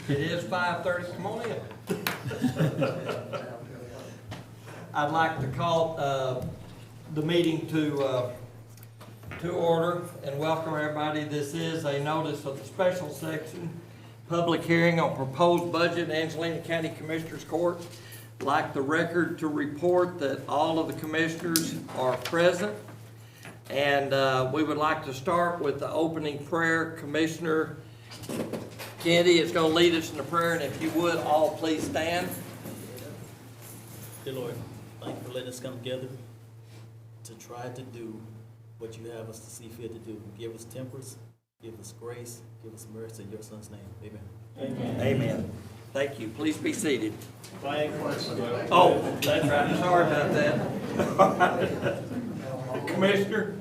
It is 5:30, come on in. I'd like to call the meeting to order and welcome everybody. This is a notice of the special section, public hearing on proposed budget, Angelina County Commissioners Court. I'd like the record to report that all of the commissioners are present. And we would like to start with the opening prayer. Commissioner Kennedy is going to lead us in the prayer, and if you would, all please stand. Dear Lord, thank you for letting us come together to try to do what you have us to see fit to do. Give us temperance, give us grace, give us mercy in your Son's name. Amen. Amen. Amen. Thank you. Please be seated. Oh, that's right. Sorry about that. Commissioner.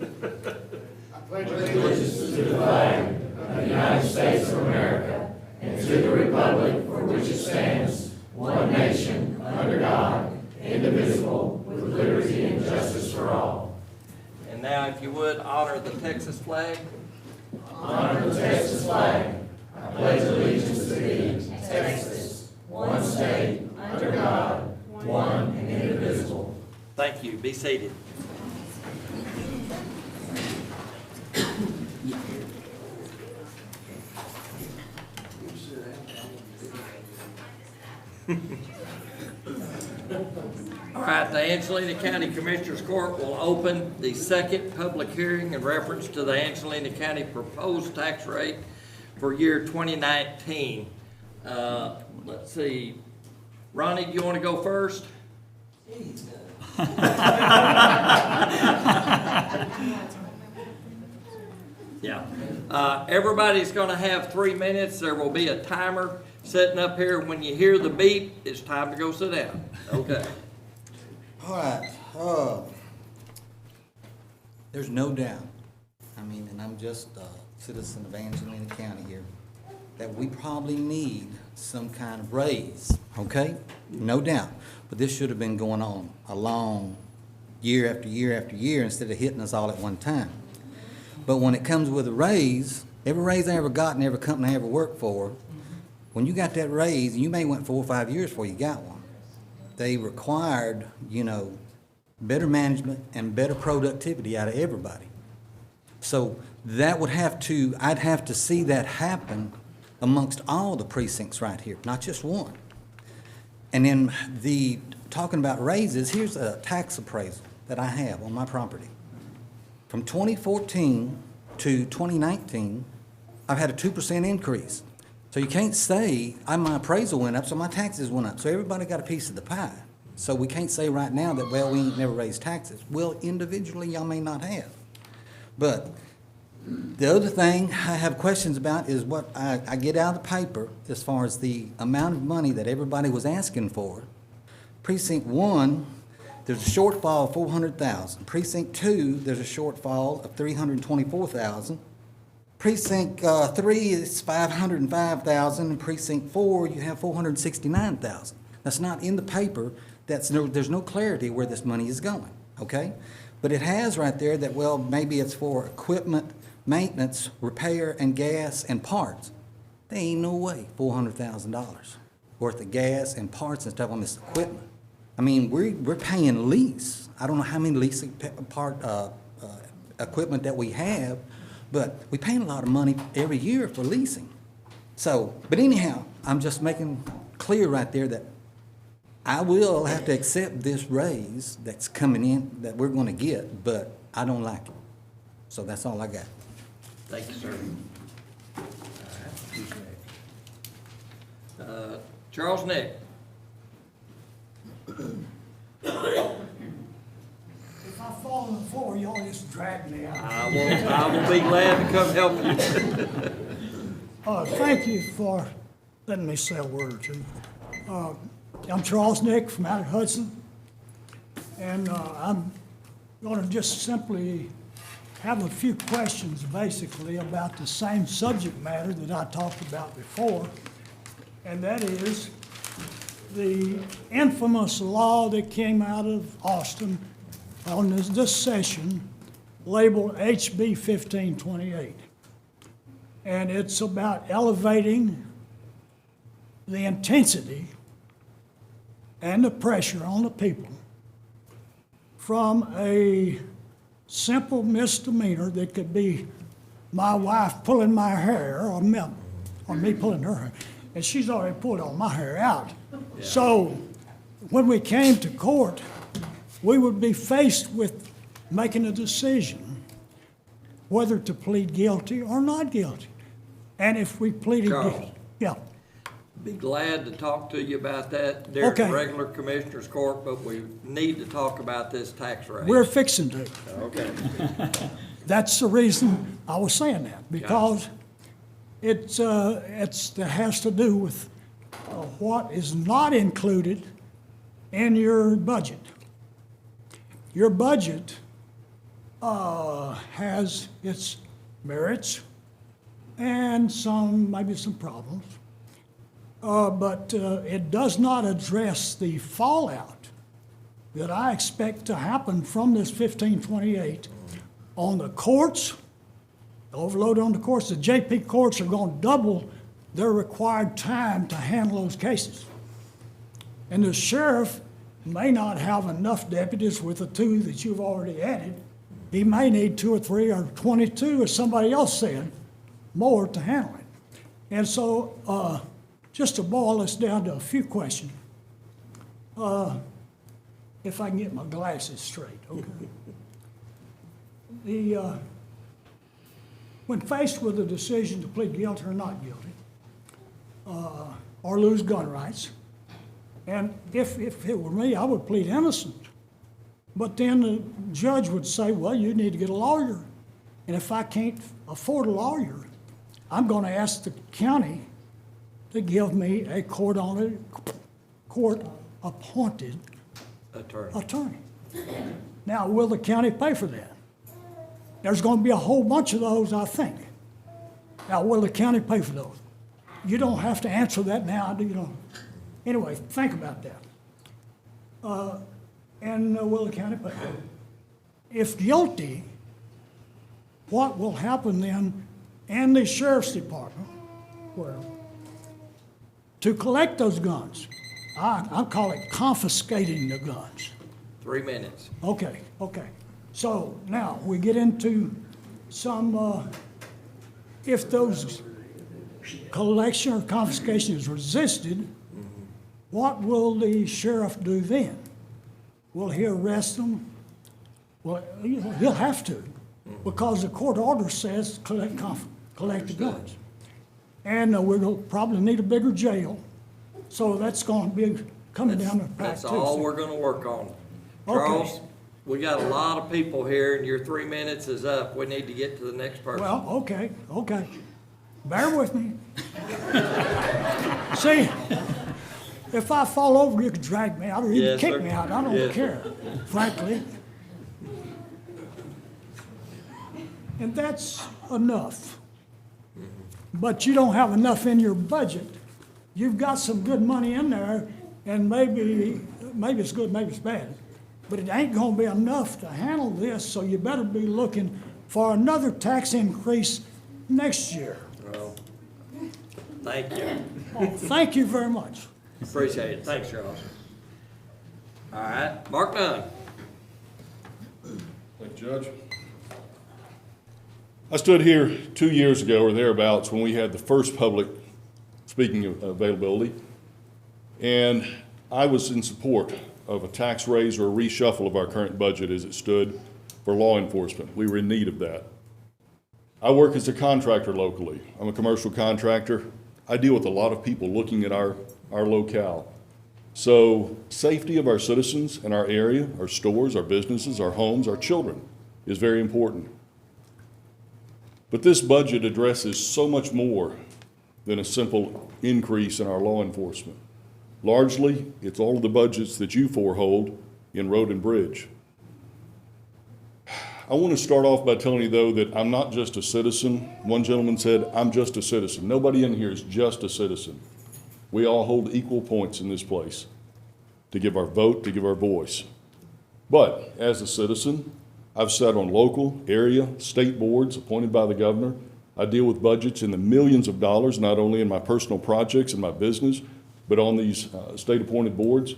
I pledge allegiance to the flag of the United States of America and to the republic for which it stands, one nation, under God, indivisible, with liberty and justice for all. And now, if you would, honor the Texas flag. Honor the Texas flag. I pledge allegiance to thee, Texas, one state, under God, one and indivisible. Thank you. Be seated. All right, the Angelina County Commissioners Court will open the second public hearing in reference to the Angelina County proposed tax rate for year 2019. Let's see. Ronnie, do you want to go first? Yeah. Everybody's going to have 3 minutes. There will be a timer sitting up here. When you hear the beep, it's time to go sit down. Okay. All right. There's no doubt, and I'm just a citizen of Angelina County here, that we probably need some kind of raise, okay? No doubt. But this should have been going on a long year after year after year instead of hitting us all at one time. But when it comes with a raise, every raise I ever got in every company I ever worked for, when you got that raise, you may went 4 or 5 years before you got one. They required, better management and better productivity out of everybody. So that would I'd have to see that happen amongst all the precincts right here, not just one. And then talking about raises, here's a tax appraisal that I have on my property. From 2014 to 2019, I've had a 2% increase. So you can't say my appraisal went up, so my taxes went up. So everybody got a piece of the pie. So we can't say right now that, well, we ain't never raised taxes. Well, individually, y'all may not have. But the other thing I have questions about is what I get out of the paper as far as the amount of money that everybody was asking for. Precinct 1, there's a shortfall of $400,000. Precinct 2, there's a shortfall of $324,000. Precinct 3 is $505,000, and Precinct 4, you have $469,000. That's not in the paper. There's no clarity where this money is going, okay? But it has right there that, well, maybe it's for equipment, maintenance, repair, and gas and parts. There ain't no way $400,000 worth of gas and parts and stuff on this equipment. We're paying lease. I don't know how many lease equipment that we have, but we pay a lot of money every year for leasing. So, but anyhow, I'm just making clear right there that I will have to accept this raise that's coming in, that we're going to get, but I don't like it. So that's all I got. Thank you, sir. All right. Charles Nick. If I fall on the floor, y'all just drag me out. I will be glad to come help you. Thank you for letting me say a word or two. I'm Charles Nick from out of Hudson, and I'm going to just simply have a few questions basically about the same subject matter that I talked about before, and that is the infamous law that came out of Austin on this session labeled HB 1528. And it's about elevating the intensity and the pressure on the people from a simple misdemeanor that could be my wife pulling my hair or me pulling her hair. And she's already pulled all my hair out. So when we came to court, we would be faced with making a decision whether to plead guilty or not guilty. And if we pleaded Charles. guilty, yeah. Be glad to talk to you about that during Okay. the regular commissioners court, but we need to talk about this tax rate. We're fixing to. Okay. That's the reason I was saying that, because it has to do with what is not included in your budget. Your budget has its merits and maybe some problems, but it does not address the fallout that I expect to happen from this 1528 on the courts, the overload on the courts. The JP courts are going to double their required time to handle those cases. And the sheriff may not have enough deputies with the 2 that you've already added. He may need 2 or 3 or 22, as somebody else said, more to handle it. And so, just to boil this down to a few questions, if I can get my glasses straight, okay? When faced with a decision to plead guilty or not guilty, or lose gun rights, and if it were me, I would plead innocent. But then the judge would say, well, you need to get a lawyer. And if I can't afford a lawyer, I'm going to ask the county to give me a court-appointed attorney. Now, will the county pay for that? There's going to be a whole bunch of those, I think. Now, will the county pay for those? You don't have to answer that now, do you? Anyway, think about that. And will the county pay? If guilty, what will happen then in the sheriff's department? Well, to collect those guns, I call it confiscating the guns. 3 minutes. Okay. So now we get into some, if those collection or confiscation is resisted, what will the sheriff do then? Will he arrest them? Well, he'll have to, because the court order says collect the guns. And we'll probably need a bigger jail, so that's going to be coming down the pipe too. That's all we're gonna work on. Charles, we got a lot of people here, and your 3 minutes is up. We need to get to the next person. Well, okay. Bear with me. See, if I fall over, you can drag me out or you can Yes, kick sir. me out. I don't Yes, care, frankly. And that's enough. But you don't have enough in your budget. You've got some good money in there, and maybe it's good, maybe it's bad. But it ain't gonna be enough to handle this, so you better be looking for another tax increase next year. Well, thank you. Thank you very much. Appreciate it. Thanks, Charles. All right, Mark Dunn. Thank you, Judge. I stood here 2 years ago or thereabouts when we had the first public speaking availability, and I was in support of a tax raise or a reshuffle of our current budget as it stood for law enforcement. We were in need of that. I work as a contractor locally. I'm a commercial contractor. I deal with a lot of people looking at our locale. So safety of our citizens in our area, our stores, our businesses, our homes, our children is very important. But this budget addresses so much more than a simple increase in our law enforcement. Largely, it's all of the budgets that you four hold in road and bridge. I want to start off by telling you, though, that I'm not just a citizen. One gentleman said, I'm just a citizen. Nobody in here is just a citizen. We all hold equal points in this place to give our vote, to give our voice. But as a citizen, I've sat on local, area, state boards appointed by the governor. I deal with budgets in the millions of dollars, not only in my personal projects and my business, but on these state-appointed boards.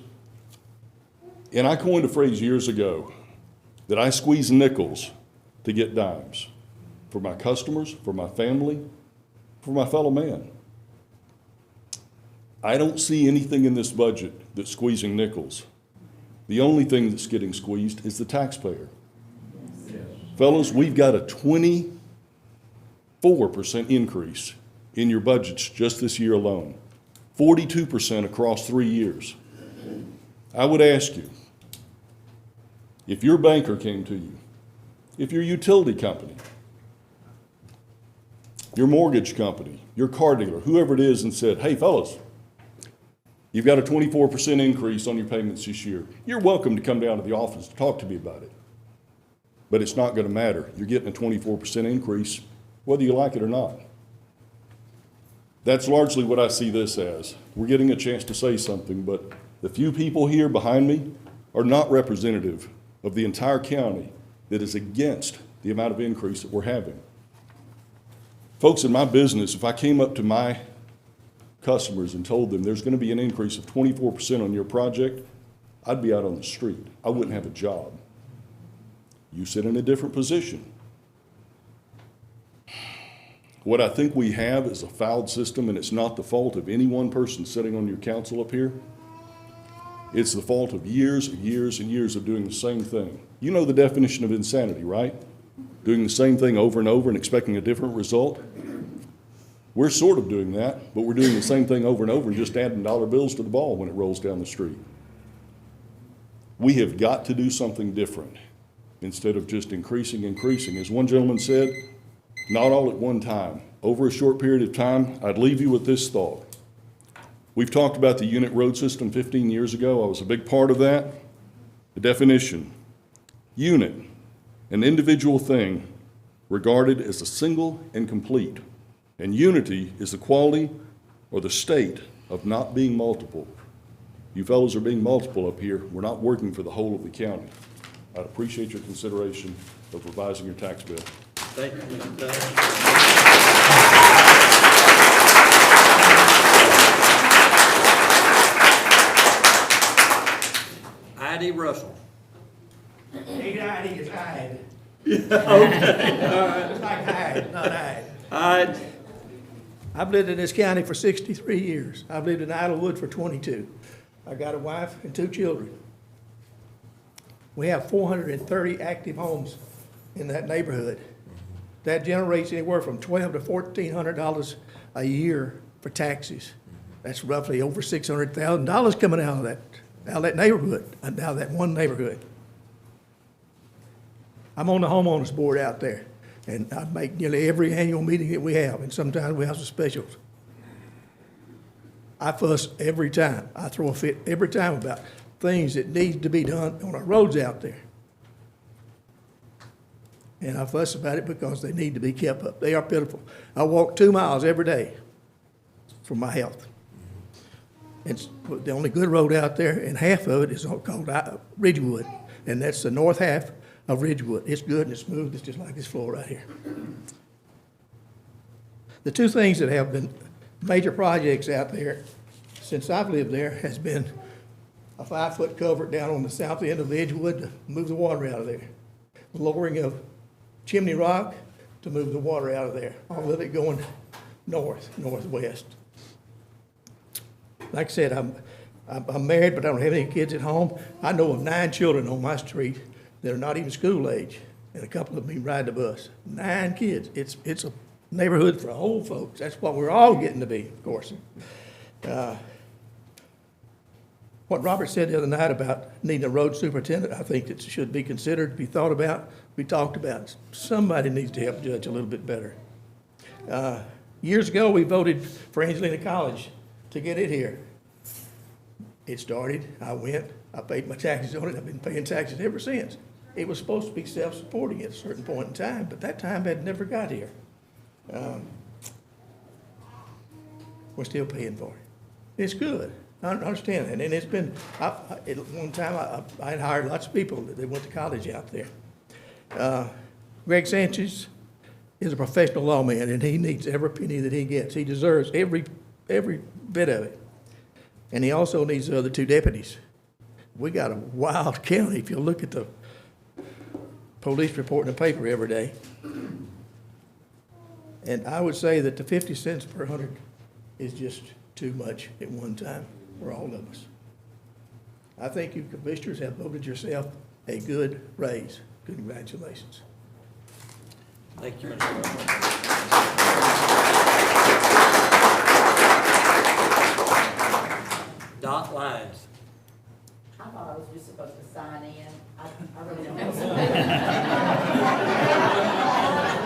And I coined a phrase years ago that I squeeze nickels to get dimes for my customers, for my family, for my fellow man. I don't see anything in this budget that's squeezing nickels. The only thing that's getting squeezed is the taxpayer. Fellas, we've got a 24% increase in your budgets just this year alone, 42% across 3 years. I would ask you, if your banker came to you, if your utility company, your mortgage company, your car dealer, whoever it is, and said, hey fellas, you've got a 24% increase on your payments this year, you're welcome to come down to the office to talk to me about it. But it's not going to matter. You're getting a 24% increase whether you like it or not. That's largely what I see this as. We're getting a chance to say something, but the few people here behind me are not representative of the entire county that is against the amount of increase that we're having. Folks, in my business, if I came up to my customers and told them there's going to be an increase of 24% on your project, I'd be out on the street. I wouldn't have a job. You sit in a different position. What I think we have is a fouled system, and it's not the fault of any one person sitting on your council up here. It's the fault of years and years and years of doing the same thing. You know the definition of insanity, right? Doing the same thing over and over and expecting a different result. We're sort of doing that, but we're doing the same thing over and over and just adding dollar bills to the ball when it rolls down the street. We have got to do something different instead of just increasing. As one gentleman said, not all at one time. Over a short period of time, I'd leave you with this thought. We've talked about the unit road system 15 years ago. I was a big part of that. The definition, unit, an individual thing regarded as a single and complete. And unity is the quality or the state of not being multiple. You fellows are being multiple up here. We're not working for the whole of the county. I'd appreciate your consideration of revising your tax bill. Thank you, Mr. Dunn. Heidi Russell. Ain't Heidi, it's Hyde. Okay, all right. It's like Hyde, not Hyde. Hyde. I've lived in this county for 63 years. I've lived in Idlewood for 22. I got a wife and 2 children. We have 430 active homes in that neighborhood. That generates anywhere from $1,200 to $1,400 a year for taxes. That's roughly over $600,000 coming out of that neighborhood, out of that one neighborhood. I'm on the homeowners board out there, and I make nearly every annual meeting that we have, and sometimes we have some specials. I fuss every time. I throw a fit every time about things that need to be done on our roads out there. And I fuss about it because they need to be kept up. They are pitiful. I walk 2 miles every day for my health. It's the only good road out there, and half of it is called Ridgewood, and that's the north half of Ridgewood. It's good and it's smooth. It's just like this floor right here. The 2 things that have been major projects out there since I've lived there has been a 5-foot culvert down on the south end of Edgewood to move the water out of there. The lowering of Chimney Rock to move the water out of there. All of it going northwest. Like I said, I'm married, but I don't have any kids at home. I know of 9 children on my street that are not even school age, and a couple of them ride the bus. 9 kids. It's a neighborhood for old folks. That's what we're all getting to be, of course. What Robert said the other night about needing a road superintendent, I think it should be considered, be thought about, be talked about. Somebody needs to help Judge a little bit better. Years ago, we voted for Angelina College to get it here. It started, I went, I paid my taxes on it, I've been paying taxes ever since. It was supposed to be self-supporting at a certain point in time, but that time had never got here. We're still paying for it. It's good. I understand that, and it's been, at one time, I had hired lots of people that went to college out there. Greg Sanchez is a professional lawman, and he needs every penny that he gets. He deserves every bit of it. And he also needs the other 2 deputies. We got a wild county if you look at the police report in the paper every day. And I would say that the 50 cents per 100 is just too much at one time for all of us. I think you commissioners have voted yourself a good raise. Congratulations. Thank you, Mr. Earl. Dot lines. I thought I was just supposed to sign in. I really don't know.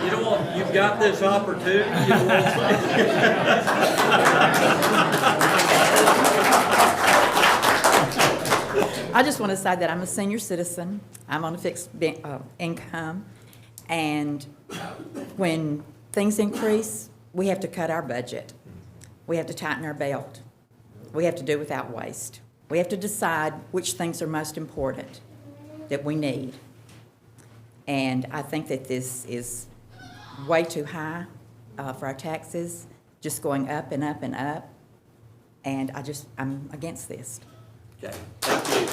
You don't want, you've got this opportunity, you don't want to I just want to say that I'm a senior citizen. I'm on a fixed income. And when things increase, we have to cut our budget. We have to tighten our belt. We have to do without waste. We have to decide which things are most important that we need. And I think that this is way too high for our taxes, just going up and up and up. And I'm against this. Okay, thank you.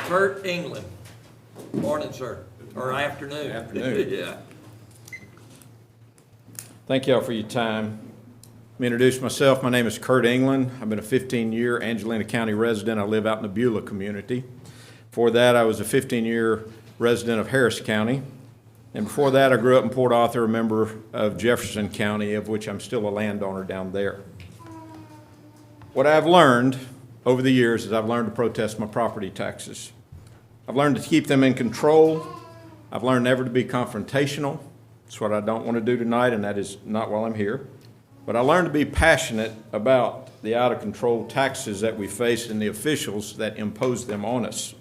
Kurt England. Morning, sir, or afternoon. Afternoon. Yeah. Thank y'all for your time. Let me introduce myself. My name is Kurt England. I've been a 15-year Angelina County resident. I live out in the Beulah community. Before that, I was a 15-year resident of Harris County. And before that, I grew up in Port Arthur, a member of Jefferson County, of which I'm still a landowner down there. What I've learned over the years is I've learned to protest my property taxes. I've learned to keep them in control. I've learned never to be confrontational. That's what I don't want to do tonight, and that is not while I'm here. But I learned to be passionate about the out-of-control taxes that we face and the officials that impose them on us.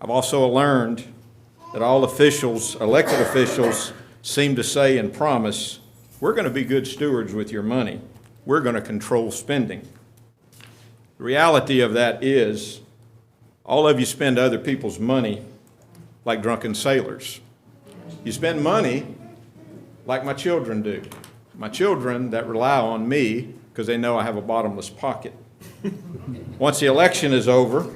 I've also learned that all officials, elected officials, seem to say and promise, we're going to be good stewards with your money. We're going to control spending. The reality of that is all of you spend other people's money like drunken sailors. You spend money like my children do. My children that rely on me because they know I have a bottomless pocket. Once the election is over,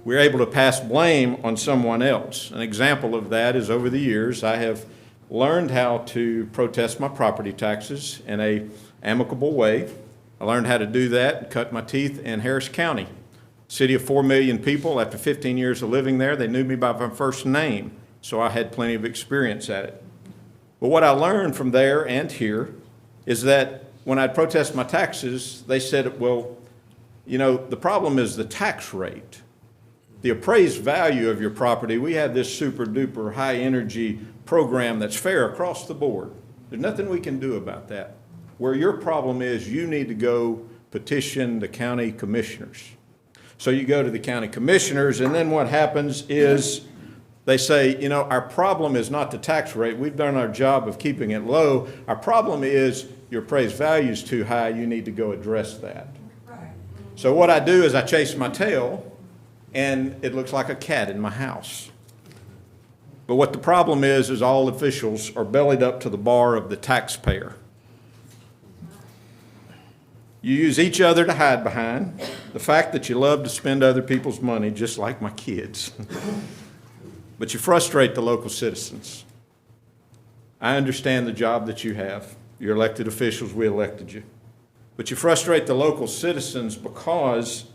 we're able to pass blame on someone else. An example of that is over the years, I have learned how to protest my property taxes in an amicable way. I learned how to do that and cut my teeth in Harris County. City of 4 million people, after 15 years of living there, they knew me by my first name, so I had plenty of experience at it. But what I learned from there and here is that when I'd protest my taxes, they said, well, you know, the problem is the tax rate. The appraised value of your property, we have this super duper high energy program that's fair across the board. There's nothing we can do about that. Where your problem is, you need to go petition the county commissioners. So you go to the county commissioners, and then what happens is they say, you know, our problem is not the tax rate. We've done our job of keeping it low. Our problem is your appraised value is too high. You need to go address that. So what I do is I chase my tail, and it looks like a cat in my house. But what the problem is all officials are bellied up to the bar of the taxpayer. You use each other to hide behind the fact that you love to spend other people's money, just like my kids. But you frustrate the local citizens. I understand the job that you have. You're elected officials, we elected you. But you frustrate the local citizens because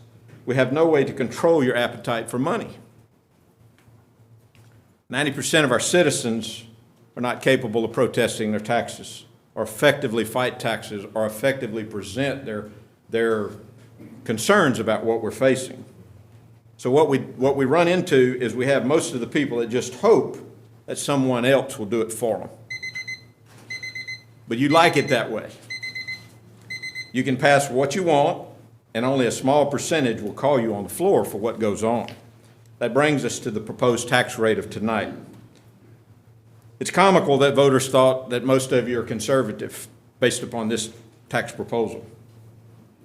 we have no way to control your appetite for money. 90% of our citizens are not capable of protesting their taxes, or effectively fight taxes, or effectively present their concerns about what we're facing. So what we run into is we have most of the people that just hope that someone else will do it for them. But you like it that way. You can pass what you want, and only a small percentage will call you on the floor for what goes on. That brings us to the proposed tax rate of tonight. It's comical that voters thought that most of you are conservative based upon this tax proposal.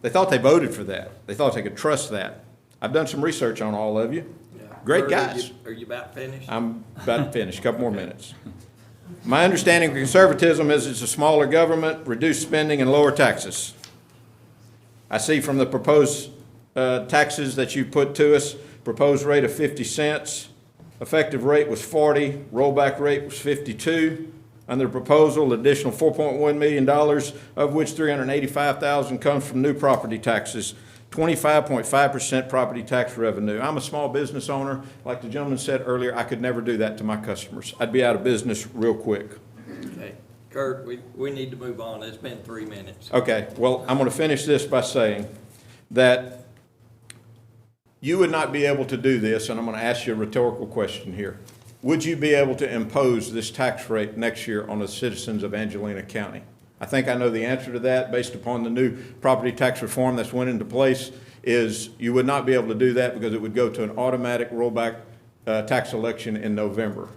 They thought they voted for that. They thought they could trust that. I've done some research on all of you. Yeah. Great Kurt, guys. Are you about finished? I'm about to finish, a couple more minutes. My understanding of conservatism is it's a smaller government, reduced spending, and lower taxes. I see from the proposed taxes that you put to us, proposed rate of 50 cents, effective rate was 40, rollback rate was 52. Under the proposal, additional $4.1 million, of which $385,000 comes from new property taxes, 25.5% property tax revenue. I'm a small business owner. Like the gentleman said earlier, I could never do that to my customers. I'd be out of business real quick. Okay, Kurt, we need to move on. It's been 3 minutes. Okay, well, I'm going to finish this by saying that you would not be able to do this, and I'm going to ask you a rhetorical question here. Would you be able to impose this tax rate next year on the citizens of Angelina County? I think I know the answer to that based upon the new property tax reform that's went into place, is you would not be able to do that because it would go to an automatic rollback tax election in November.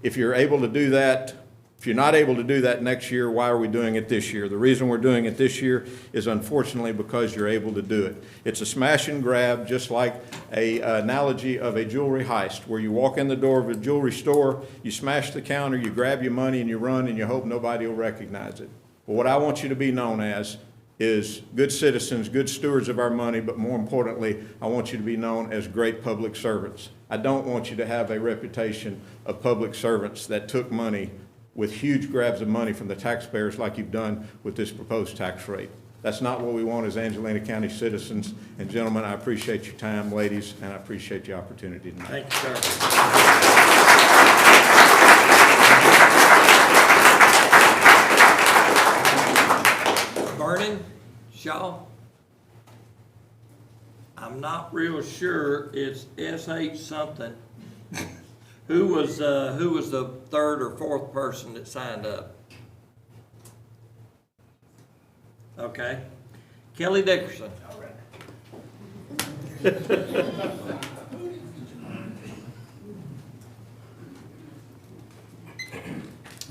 If you're able to do that, if you're not able to do that next year, why are we doing it this year? The reason we're doing it this year is unfortunately because you're able to do it. It's a smash and grab, just like an analogy of a jewelry heist, where you walk in the door of a jewelry store, you smash the counter, you grab your money, and you run, and you hope nobody will recognize it. But what I want you to be known as is good citizens, good stewards of our money, but more importantly, I want you to be known as great public servants. I don't want you to have a reputation of public servants that took money with huge grabs of money from the taxpayers like you've done with this proposed tax rate. That's not what we want as Angelina County citizens. And gentlemen, I appreciate your time, ladies, and I appreciate the opportunity tonight. Thank you, sir. Vernon Shaw? I'm not real sure. It's SH something. Who was the third or fourth person that signed up? Okay. Kelly Dickerson. All right.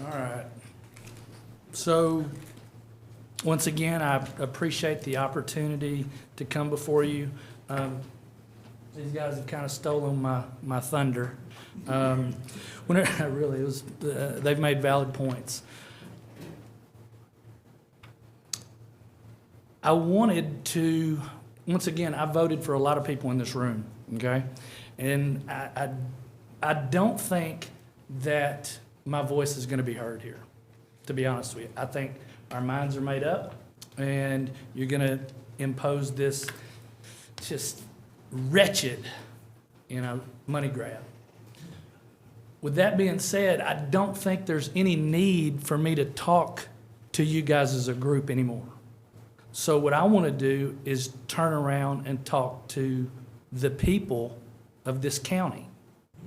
All right. So, once again, I appreciate the opportunity to come before you. These guys have kind of stolen my thunder. Really, it was, they've made valid points. I wanted to, once again, I voted for a lot of people in this room, okay? And I don't think that my voice is going to be heard here, to be honest with you. I think our minds are made up, and you're going to impose this just wretched, money grab. With that being said, I don't think there's any need for me to talk to you guys as a group anymore. So what I want to do is turn around and talk to the people of this county,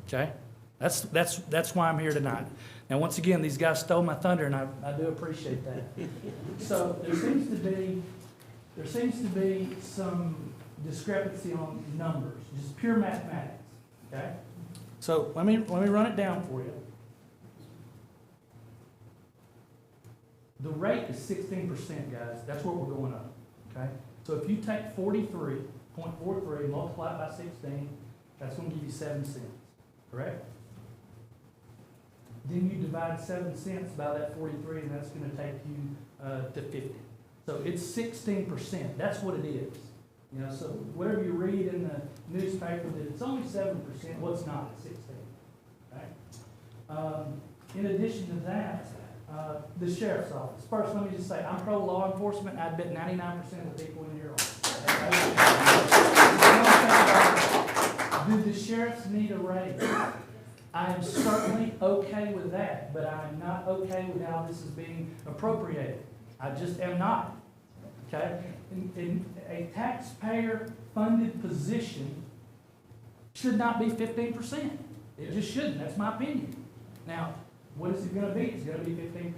okay? That's why I'm here tonight. Now, once again, these guys stole my thunder, and I do appreciate that. So there seems to be some discrepancy on numbers, just pure mathematics, okay? So let me run it down for you. The rate is 16%, guys. That's what we're going up, okay? So if you take 43.43, multiply it by 16, that's going to give you 7 cents, correct? Then you divide 7 cents by that 43, and that's going to take you to 50. So it's 16%. That's what it is. So whatever you read in the newspaper that it's only 7%, well, it's not, it's 16. Okay? In addition to that, the sheriff's office. First, let me just say, I'm pro-law enforcement. I bet 99% of the people in here are. Do the sheriffs need a raise? I am certainly okay with that, but I am not okay with how this is being appropriated. I just am not. Okay? In a taxpayer-funded position should not be 15%. It just shouldn't. That's my opinion. Now, what is it going to be? It's going to be 15%.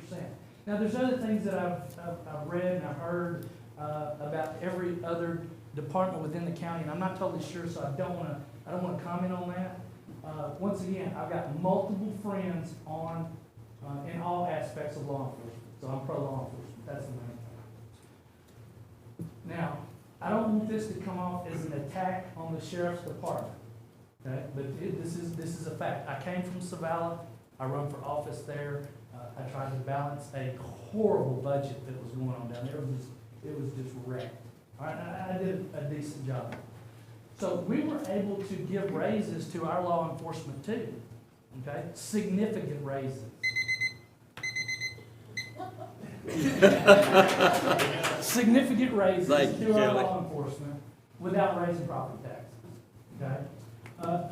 Now, there's other things that I've read and I've heard about every other department within the county, and I'm not totally sure, so I don't want to comment on that. Once again, I've got multiple friends in all aspects of law enforcement, so I'm pro-law enforcement. That's the main thing. Now, I don't want this to come off as an attack on the sheriff's department, okay? But this is a fact. I came from Savannah. I run for office there. I tried to balance a horrible budget that was going on down there. It was just wrecked. All right, I did a decent job. So we were able to give raises to our law enforcement too, okay? Significant raises. Significant raises Thank you, to our Kelly. law enforcement without raising property taxes, okay?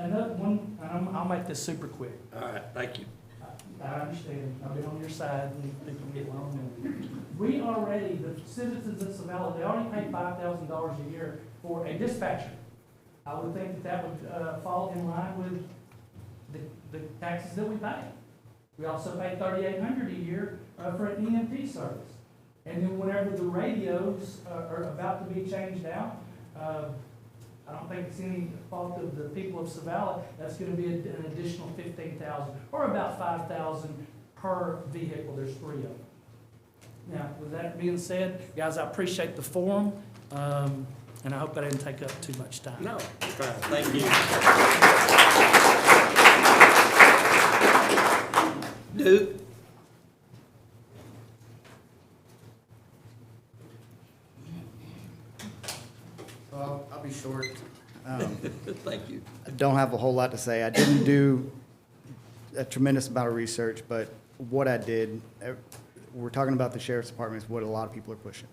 Another one, and I'll make this super quick. All right, thank you. I understand, I've been on your side, and people get long. We already, the citizens of Savannah, they already pay $5,000 a year for a dispatcher. I would think that would fall in line with the taxes that we pay. We also pay $3,800 a year for an EMT service. And then whenever the radios are about to be changed out, I don't think it's any fault of the people of Savannah, that's gonna be an additional $15,000, or about $5,000 per vehicle, there's 3 of them. Now, with that being said, guys, I appreciate the forum, and I hope I didn't take up too much time. No, fine, thank you. Duke? Well, I'll be short. Thank you. I don't have a whole lot to say. I didn't do a tremendous amount of research, but what I did, we're talking about the sheriff's department is what a lot of people are pushing.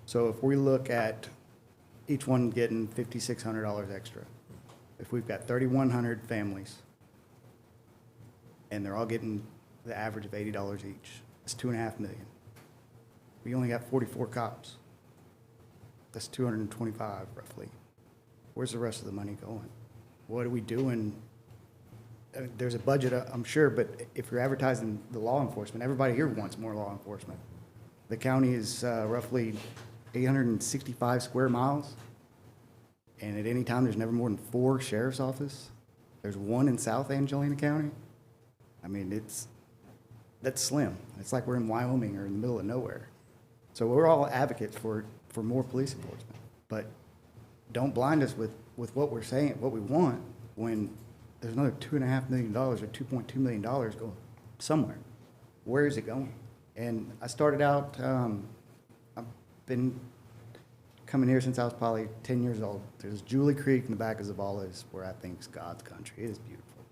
So if we look at each one getting $5,600 extra, if we've got 3,100 families and they're all getting the average of $80 each, it's $2.5 million. We only got 44 cops. That's 225 roughly. Where's the rest of the money going? What are we doing? There's a budget, I'm sure, but if you're advertising the law enforcement, everybody here wants more law enforcement. The county is roughly 865 square miles, and at any time, there's never more than 4 sheriff's offices. There's 1 in South Angelina County. I mean, that's slim. It's like we're in Wyoming or in the middle of nowhere. So we're all advocates for more police enforcement, but don't blind us with what we're saying, what we want, when there's another $2.5 million or $2.2 million going somewhere. Where is it going? And I started out, I've been coming here since I was probably 10 years old. There's Julie Creek in the back of Zavala is where I think is God's country. It is beautiful.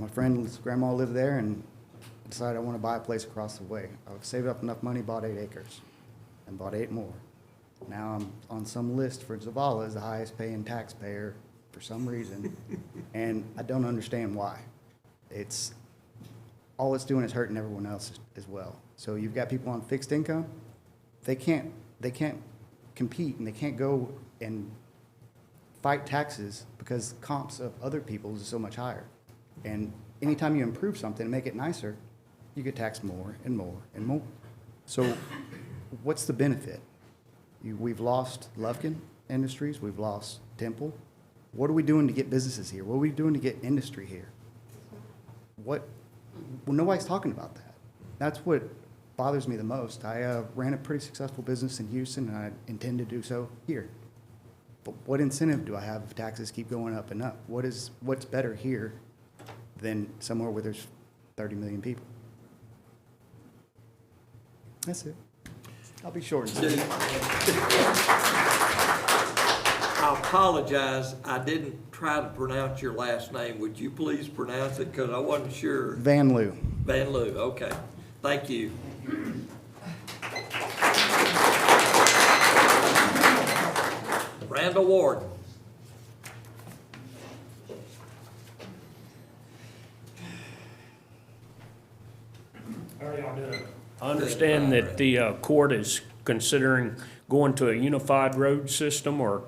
My friend's grandma lived there, and I decided I want to buy a place across the way. I saved up enough money, bought 8 acres, and bought 8 more. Now I'm on some list for Zavala as the highest paying taxpayer for some reason, and I don't understand why. All it's doing is hurting everyone else as well. So you've got people on fixed income, they can't compete, and they can't go and fight taxes because comps of other people's is so much higher. And anytime you improve something and make it nicer, you get taxed more and more and more. So what's the benefit? We've lost Lufkin Industries, we've lost Temple. What are we doing to get businesses here? What are we doing to get industry here? Well, nobody's talking about that. That's what bothers me the most. I ran a pretty successful business in Houston, and I intend to do so here. But what incentive do I have if taxes keep going up and up? What's better here than somewhere where there's 30 million people? That's it. I'll be short. I apologize, I didn't try to pronounce your last name. Would you please pronounce it, because I wasn't sure. Van Loo. Van Loo, okay. Thank you. Randall Ward. How are y'all doing? I understand that the court is considering going to a unified road system or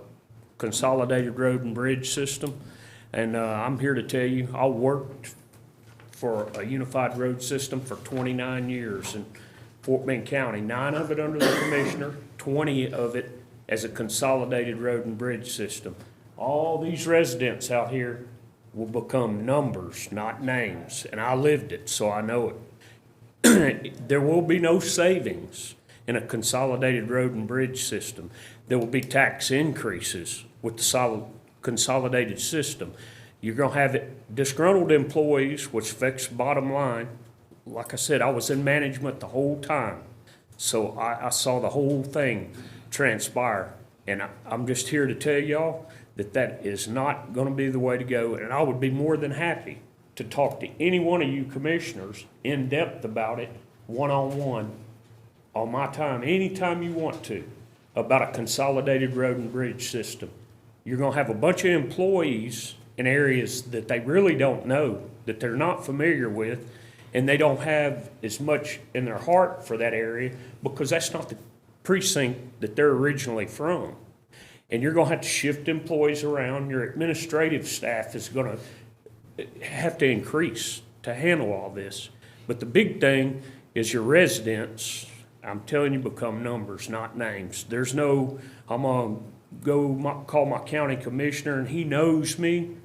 consolidated road and bridge system. And I'm here to tell you, I worked for a unified road system for 29 years in Fort Bend County, 9 of it under the commissioner, 20 of it as a consolidated road and bridge system. All these residents out here will become numbers, not names, and I lived it, so I know it. There will be no savings in a consolidated road and bridge system. There will be tax increases with the consolidated system. You're gonna have disgruntled employees, which affects bottom line, like I said, I was in management the whole time. So I saw the whole thing transpire. And I'm just here to tell y'all that that is not gonna be the way to go. And I would be more than happy to talk to any one of you commissioners in depth about it, one-on-one, on my time, anytime you want to, about a consolidated road and bridge system. You're gonna have a bunch of employees in areas that they really don't know, that they're not familiar with, and they don't have as much in their heart for that area because that's not the precinct that they're originally from. And you're gonna have to shift employees around. Your administrative staff is gonna have to increase to handle all this. But the big thing is your residents, I'm telling you, become numbers, not names. There's no, I'm gonna call my county commissioner and he knows me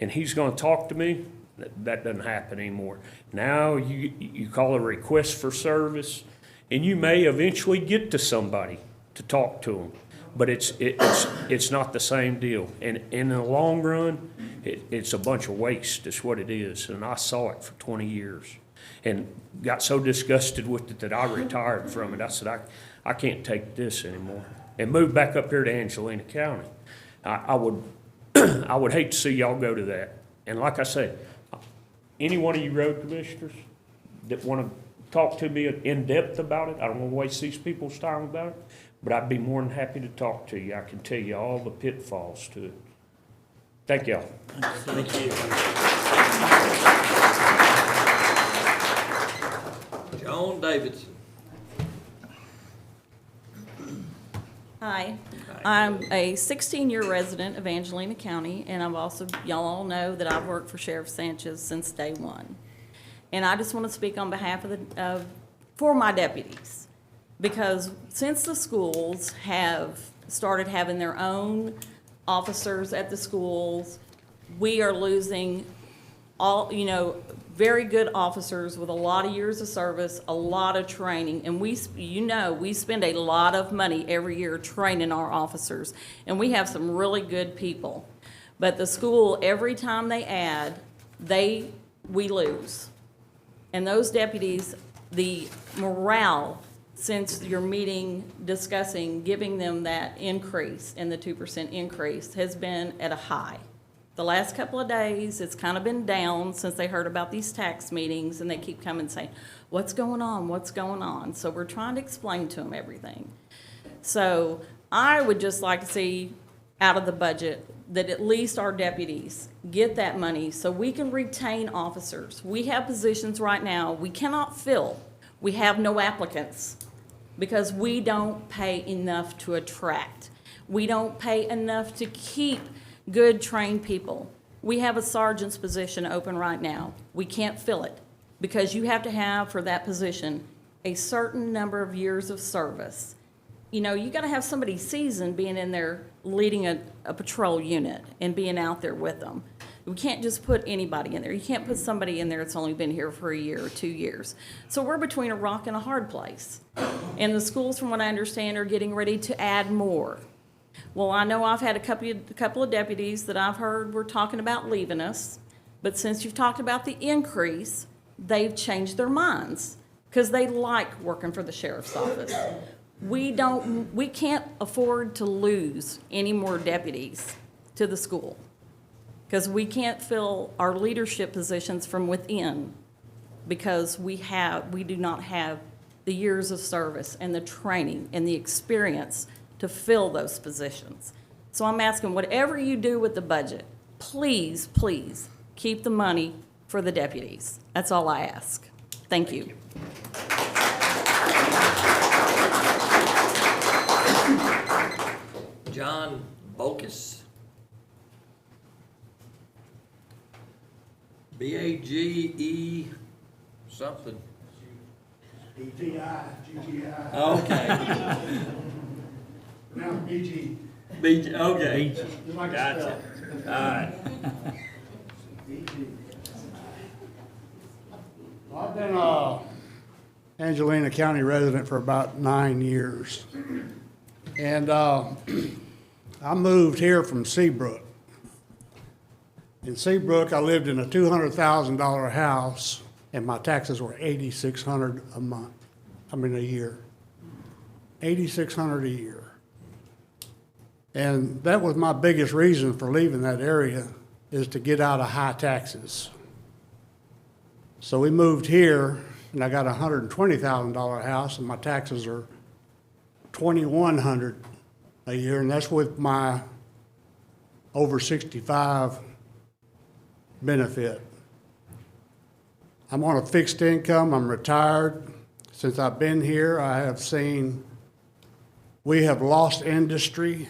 and he's gonna talk to me. That doesn't happen anymore. Now you call a request for service and you may eventually get to somebody to talk to them. But it's not the same deal. And in the long run, it's a bunch of waste, is what it is. And I saw it for 20 years and got so disgusted with it that I retired from it. I said, I can't take this anymore, and moved back up here to Angelina County. I would I would hate to see y'all go to that. And like I said, any one of you road commissioners that want to talk to me in depth about it, I don't want to waste these people's time about it, but I'd be more than happy to talk to you. I can tell you all the pitfalls to it. Thank y'all. Thank you. John Davidson. Hi, I'm a 16-year resident of Angelina County, and I've also, y'all all know that I've worked for Sheriff Sanchez since day one. And I just want to speak on behalf of for my deputies, because since the schools have started having their own officers at the schools, we are losing very good officers with a lot of years of service, a lot of training, and we spend a lot of money every year training our officers, and we have some really good people. But the school, every time they add, we lose. And those deputies, the morale since your meeting discussing giving them that increase and the 2% increase has been at a high. The last couple of days, it's kind of been down since they heard about these tax meetings, and they keep coming saying, what's going on, what's going on? So we're trying to explain to them everything. So I would just like to see out of the budget that at least our deputies get that money so we can retain officers. We have positions right now we cannot fill. We have no applicants because we don't pay enough to attract. We don't pay enough to keep good trained people. We have a sergeant's position open right now. We can't fill it because you have to have for that position a certain number of years of service. You know, you gotta have somebody seasoned being in there leading a patrol unit and being out there with them. We can't just put anybody in there. You can't put somebody in there that's only been here for a year or 2 years. So we're between a rock and a hard place. And the schools, from what I understand, are getting ready to add more. Well, I know I've had a couple of deputies that I've heard were talking about leaving us, but since you've talked about the increase, they've changed their minds because they like working for the sheriff's office. We can't afford to lose any more deputies to the school because we can't fill our leadership positions from within because we do not have the years of service and the training and the experience to fill those positions. So I'm asking, whatever you do with the budget, please, please keep the money for the deputies. That's all I ask. Thank you. John Bocus. B-A-G-E something. B-T-I-G-G-I. Okay. Now BG. B-G, okay. You like to Gotcha. spell. All right. BG. I've been a Angelina County resident for about 9 years. And I moved here from Seabrook. In Seabrook, I lived in a $200,000 house, and my taxes were $8,600 a year. $8,600 a year. And that was my biggest reason for leaving that area, is to get out of high taxes. So we moved here, and I got a $120,000 house, and my taxes are $2,100 a year, and that's with my over 65 benefit. I'm on a fixed income, I'm retired. Since I've been here, I have seen we have lost industry.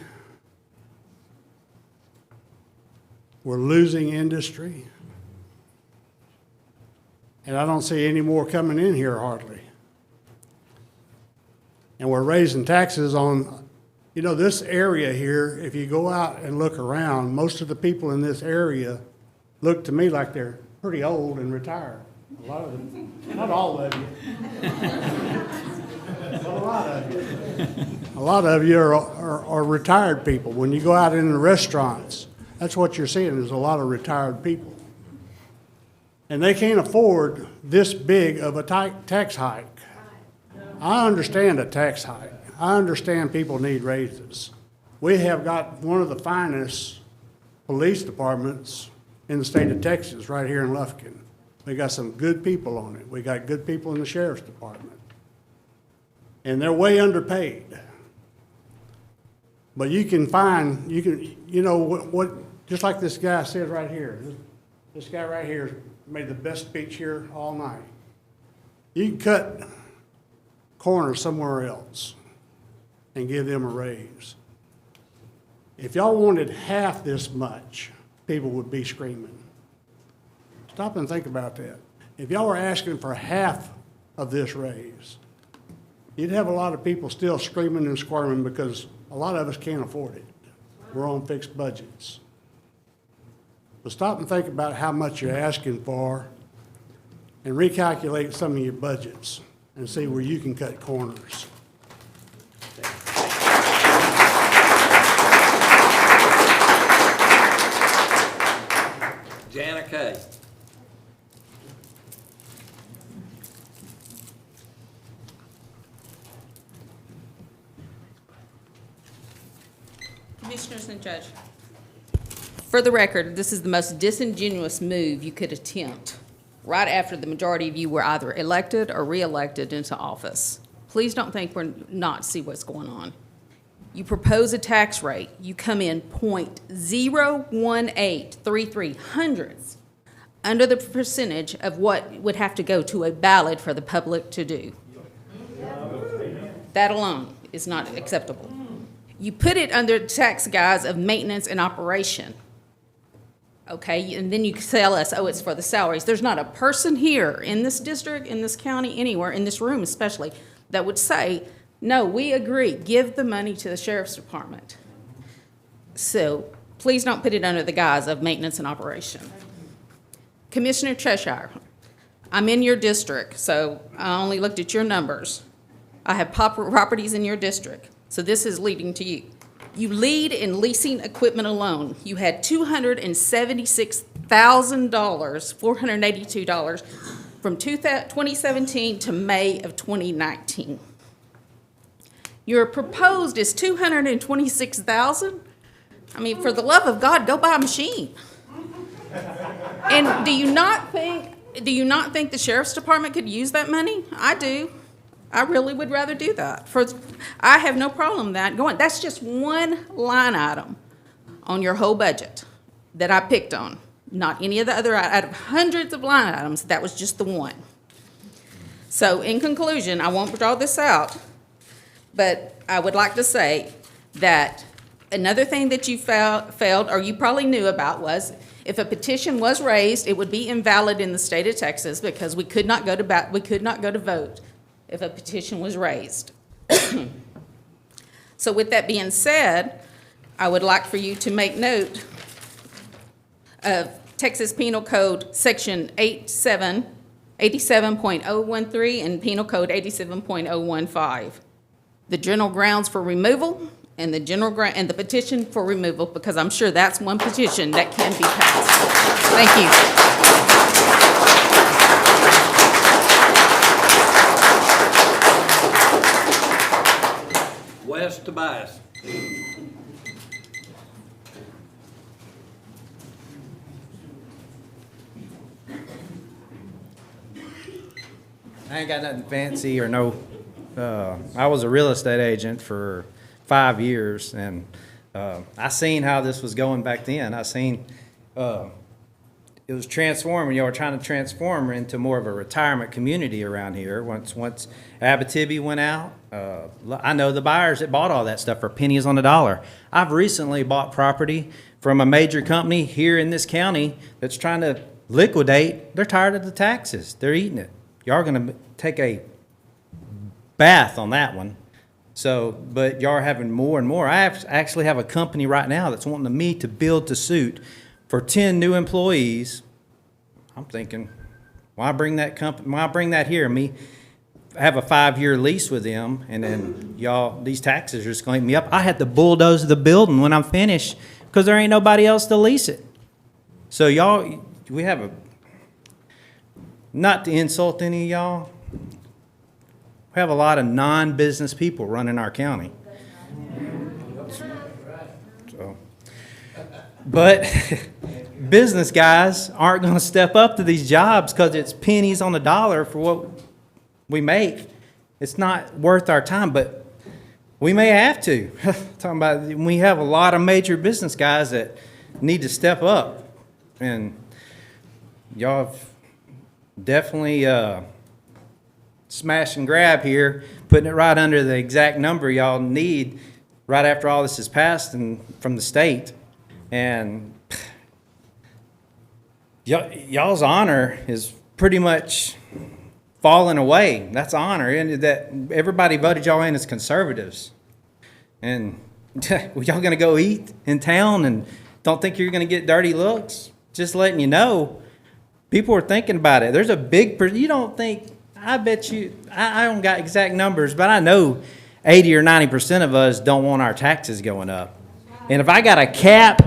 We're losing industry. And I don't see any more coming in here hardly. And we're raising taxes on, you know, this area here, if you go out and look around, most of the people in this area look to me like they're pretty old and retired. A lot of them, not all of you, but a lot of you. A lot of you are retired people. When you go out in the restaurants, that's what you're seeing, is a lot of retired people. And they can't afford this big of a tax hike. I understand a tax hike. I understand people need raises. We have got one of the finest police departments in the state of Texas, right here in Lufkin. We got some good people on it. We got good people in the sheriff's department. And they're way underpaid. But you can find, you know, what just like this guy said right here. This guy right here made the best speech here all night. You can cut corners somewhere else and give them a raise. If y'all wanted half this much, people would be screaming. Stop and think about that. If y'all were asking for half of this raise, you'd have a lot of people still screaming and squirming because a lot of us can't afford it. We're on fixed budgets. But stop and think about how much you're asking for and recalculate some of your budgets and see where you can cut corners. Jana Kay. Commissioners and Judge, for the record, this is the most disingenuous move you could attempt right after the majority of you were either elected or re-elected into office. Please don't think we're not see what's going on. You propose a tax rate, you come in 0.01833 hundredths under the percentage of what would have to go to a ballot for the public to do. That alone is not acceptable. You put it under tax guise of maintenance and operation. Okay, and then you tell us, oh, it's for the salaries. There's not a person here in this district, in this county, anywhere, in this room especially, that would say, no, we agree, give the money to the sheriff's department. So please don't put it under the guise of maintenance and operation. Commissioner Cheshire, I'm in your district, so I only looked at your numbers. I have properties in your district, so this is leading to you. You lead in leasing equipment alone. You had $276,000, $482 from 2017 to May of 2019. Your proposed is $226,000. I mean, for the love of God, go buy a machine. And do you not think the sheriff's department could use that money? I do. I really would rather do that. I have no problem with that going. That's just one line item on your whole budget that I picked on. Not any of the other, out of hundreds of line items, that was just the one. So in conclusion, I won't draw this out, but I would like to say that another thing that you failed, or you probably knew about, was if a petition was raised, it would be invalid in the state of Texas because we could not go to vote if a petition was raised. So with that being said, I would like for you to make note of Texas Penal Code Section 87.013 and Penal Code 87.015. The general grounds for removal and the petition for removal, because I'm sure that's one petition that can be passed. Thank you. Wes Tobias. I ain't got nothing fancy or no, I was a real estate agent for 5 years, and I seen how this was going back then. I seen it was transforming. Y'all were trying to transform into more of a retirement community around here. Once Abitibi went out, I know the buyers that bought all that stuff for pennies on the dollar. I've recently bought property from a major company here in this county that's trying to liquidate. They're tired of the taxes. They're eating it. Y'all are going to take a bath on that one. So, but y'all are having more and more. I actually have a company right now that's wanting me to build to suit for 10 new employees. I'm thinking, why bring that company? Why bring that here? Me have a 5-year lease with them, and then y'all, these taxes are just going to eat me up. I had to bulldoze the building when I'm finished because there ain't nobody else to lease it. So y'all, we have a. Not to insult any of y'all, we have a lot of non-business people running our county. So, but business guys aren't going to step up to these jobs because it's pennies on the dollar for what we make. It's not worth our time, but we may have to. Talking about, we have a lot of major business guys that need to step up, and y'all have definitely smash and grab here, putting it right under the exact number y'all need right after all this is passed and from the state. And y'all's honor is pretty much falling away. That's honor, and that everybody voted y'all in as conservatives. And y'all gonna go eat in town and don't think you're gonna get dirty looks? Just letting you know. People are thinking about it. There's a big, you don't think, I bet you, I don't got exact numbers, but I know 80 or 90% of us don't want our taxes going up. And if I got a cap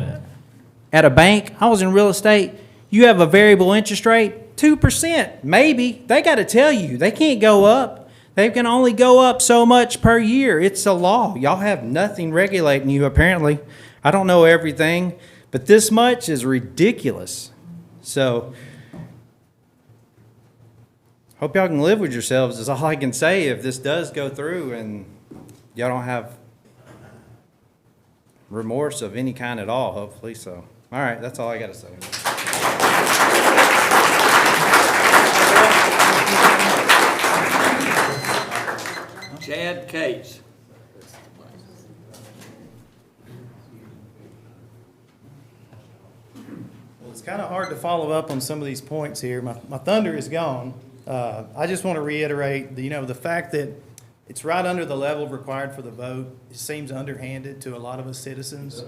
at a bank, I was in real estate, you have a variable interest rate, 2%, maybe. They got to tell you, they can't go up. They can only go up so much per year. It's a law. Y'all have nothing regulating you, apparently. I don't know everything, but this much is ridiculous. So, hope y'all can live with yourselves is all I can say if this does go through and y'all don't have remorse of any kind at all, hopefully. So, all right, that's all I got to say. Chad Case. Well, it's kind of hard to follow up on some of these points here. My thunder is gone. I just want to reiterate, the fact that it's right under the level required for the vote. It seems underhanded to a lot of us citizens.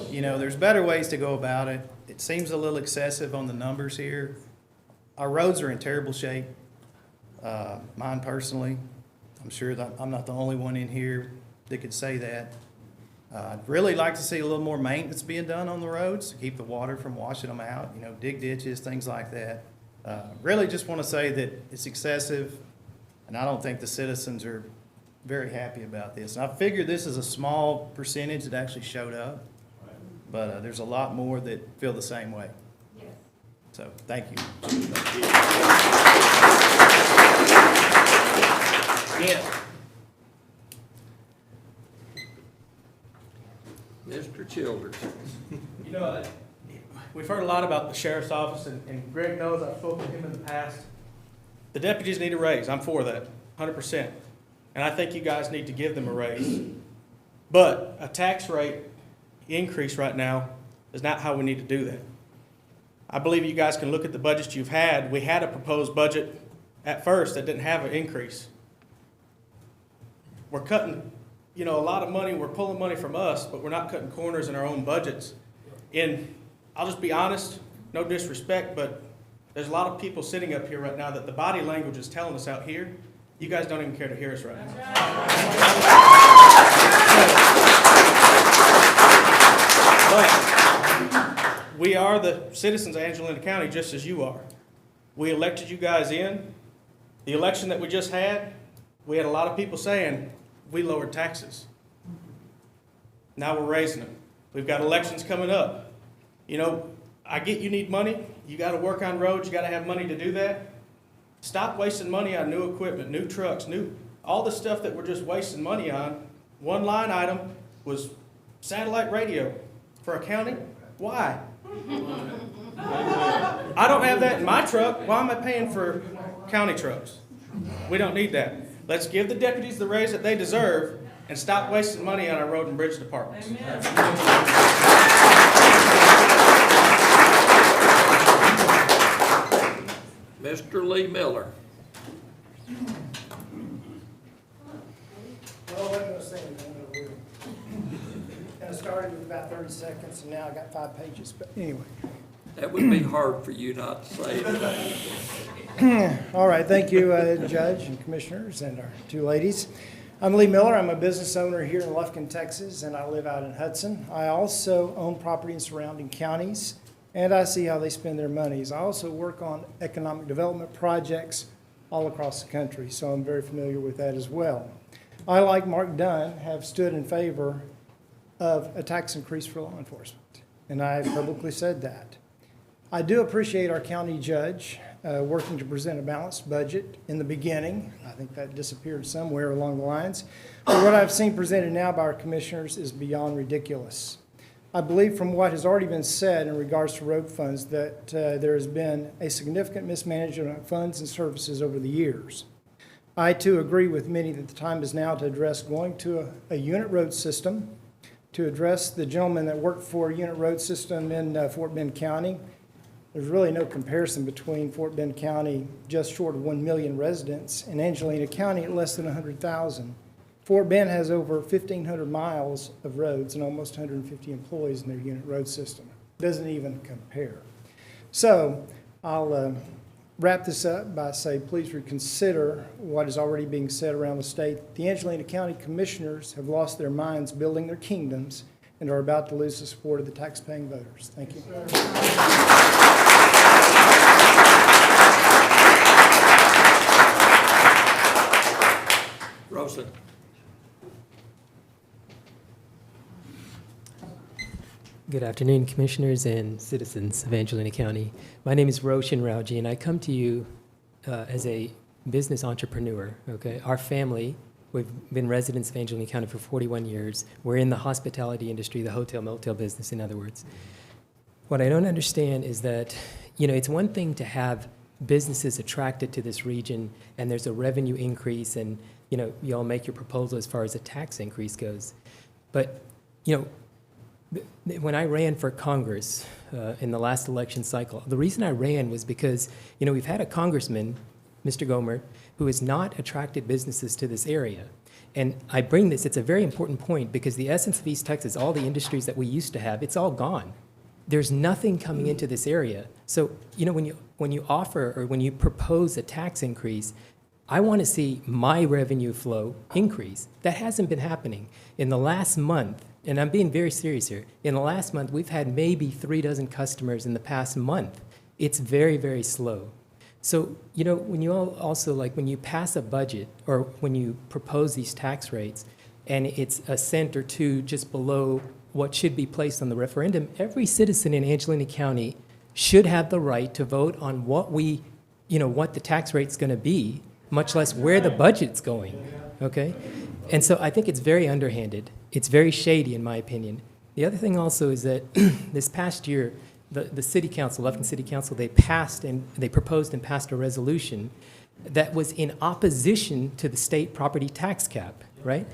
There's better ways to go about it. It seems a little excessive on the numbers here. Our roads are in terrible shape. Mine personally, I'm sure that I'm not the only one in here that could say that. I'd really like to see a little more maintenance being done on the roads to keep the water from washing them out, dig ditches, things like that. Really just want to say that it's excessive, and I don't think the citizens are very happy about this. And I figure this is a small percentage that actually showed up, but there's a lot more that feel the same way. Yes. So, thank you. Yes. Mr. Childers. We've heard a lot about the sheriff's office, and Greg knows I've spoken to him in the past. The deputies need a raise. I'm for that, 100%. And I think you guys need to give them a raise. But a tax rate increase right now is not how we need to do that. I believe you guys can look at the budgets you've had. We had a proposed budget at first that didn't have an increase. We're cutting, a lot of money. We're pulling money from us, but we're not cutting corners in our own budgets. And I'll just be honest, no disrespect, but there's a lot of people sitting up here right now that the body language is telling us out here, you guys don't even care to hear us right now. But we are the citizens of Angelina County just as you are. We elected you guys in. The election that we just had, we had a lot of people saying, we lowered taxes. Now we're raising them. We've got elections coming up. You know, I get you need money. You got to work on roads. You got to have money to do that. Stop wasting money on new equipment, new trucks, all the stuff that we're just wasting money on. One line item was satellite radio for a county. Why? I don't have that in my truck. Why am I paying for county trucks? We don't need that. Let's give the deputies the raise that they deserve and stop wasting money on our road and bridge departments. Mr. Lee Miller. Well, what am I saying? I started with about 30 seconds, and now I got 5 pages, but anyway. That would be hard for you not to say today. All right, thank you, Judge and Commissioners and our 2 ladies. I'm Lee Miller. I'm a business owner here in Lufkin, Texas, and I live out in Hudson. I also own property in surrounding counties, and I see how they spend their monies. I also work on economic development projects all across the country, so I'm very familiar with that as well. I, like Mark Dunn, have stood in favor of a tax increase for law enforcement, and I have publicly said that. I do appreciate our county judge working to present a balanced budget in the beginning. I think that disappeared somewhere along the lines. But what I've seen presented now by our commissioners is beyond ridiculous. I believe from what has already been said in regards to road funds that there has been a significant mismanagement of funds and services over the years. I too agree with many that the time is now to address going to a unit road system, to address the gentleman that worked for a unit road system in Fort Bend County. There's really no comparison between Fort Bend County, just short of 1 million residents, and Angelina County at less than 100,000. Fort Bend has over 1,500 miles of roads and almost 150 employees in their unit road system. Doesn't even compare. So I'll wrap this up by saying, please reconsider what is already being said around the state. The Angelina County Commissioners have lost their minds building their kingdoms and are about to lose the support of the tax-paying voters. Thank you. Rosa. Good afternoon, Commissioners and citizens of Angelina County. My name is Roshan Rauji, and I come to you as a business entrepreneur, okay? Our family, we've been residents of Angelina County for 41 years. We're in the hospitality industry, the hotel, motel business, in other words. What I don't understand is that, you know, it's one thing to have businesses attracted to this region and there's a revenue increase and, you know, you all make your proposal as far as a tax increase goes. But, you know, when I ran for Congress in the last election cycle, the reason I ran was because, you know, we've had a congressman, Mr. Gohmert, who has not attracted businesses to this area. And I bring this, it's a very important point, because the essence of East Texas, all the industries that we used to have, it's all gone. There's nothing coming into this area. So, you know, when you offer or when you propose a tax increase, I want to see my revenue flow increase. That hasn't been happening. In the last month, and I'm being very serious here, in the last month, we've had maybe 3 dozen customers in the past month. It's very, very slow. So, you know, when you all also, like, when you pass a budget or when you propose these tax rates and it's a cent or two just below what should be placed on the referendum, every citizen in Angelina County should have the right to vote on what we, you know, what the tax rate's going to be, much less where the budget's going, okay? And so I think it's very underhanded. It's very shady, in my opinion. The other thing also is that this past year, the city council, Lufkin City Council, they proposed and passed a resolution that was in opposition to the state property tax cap, right?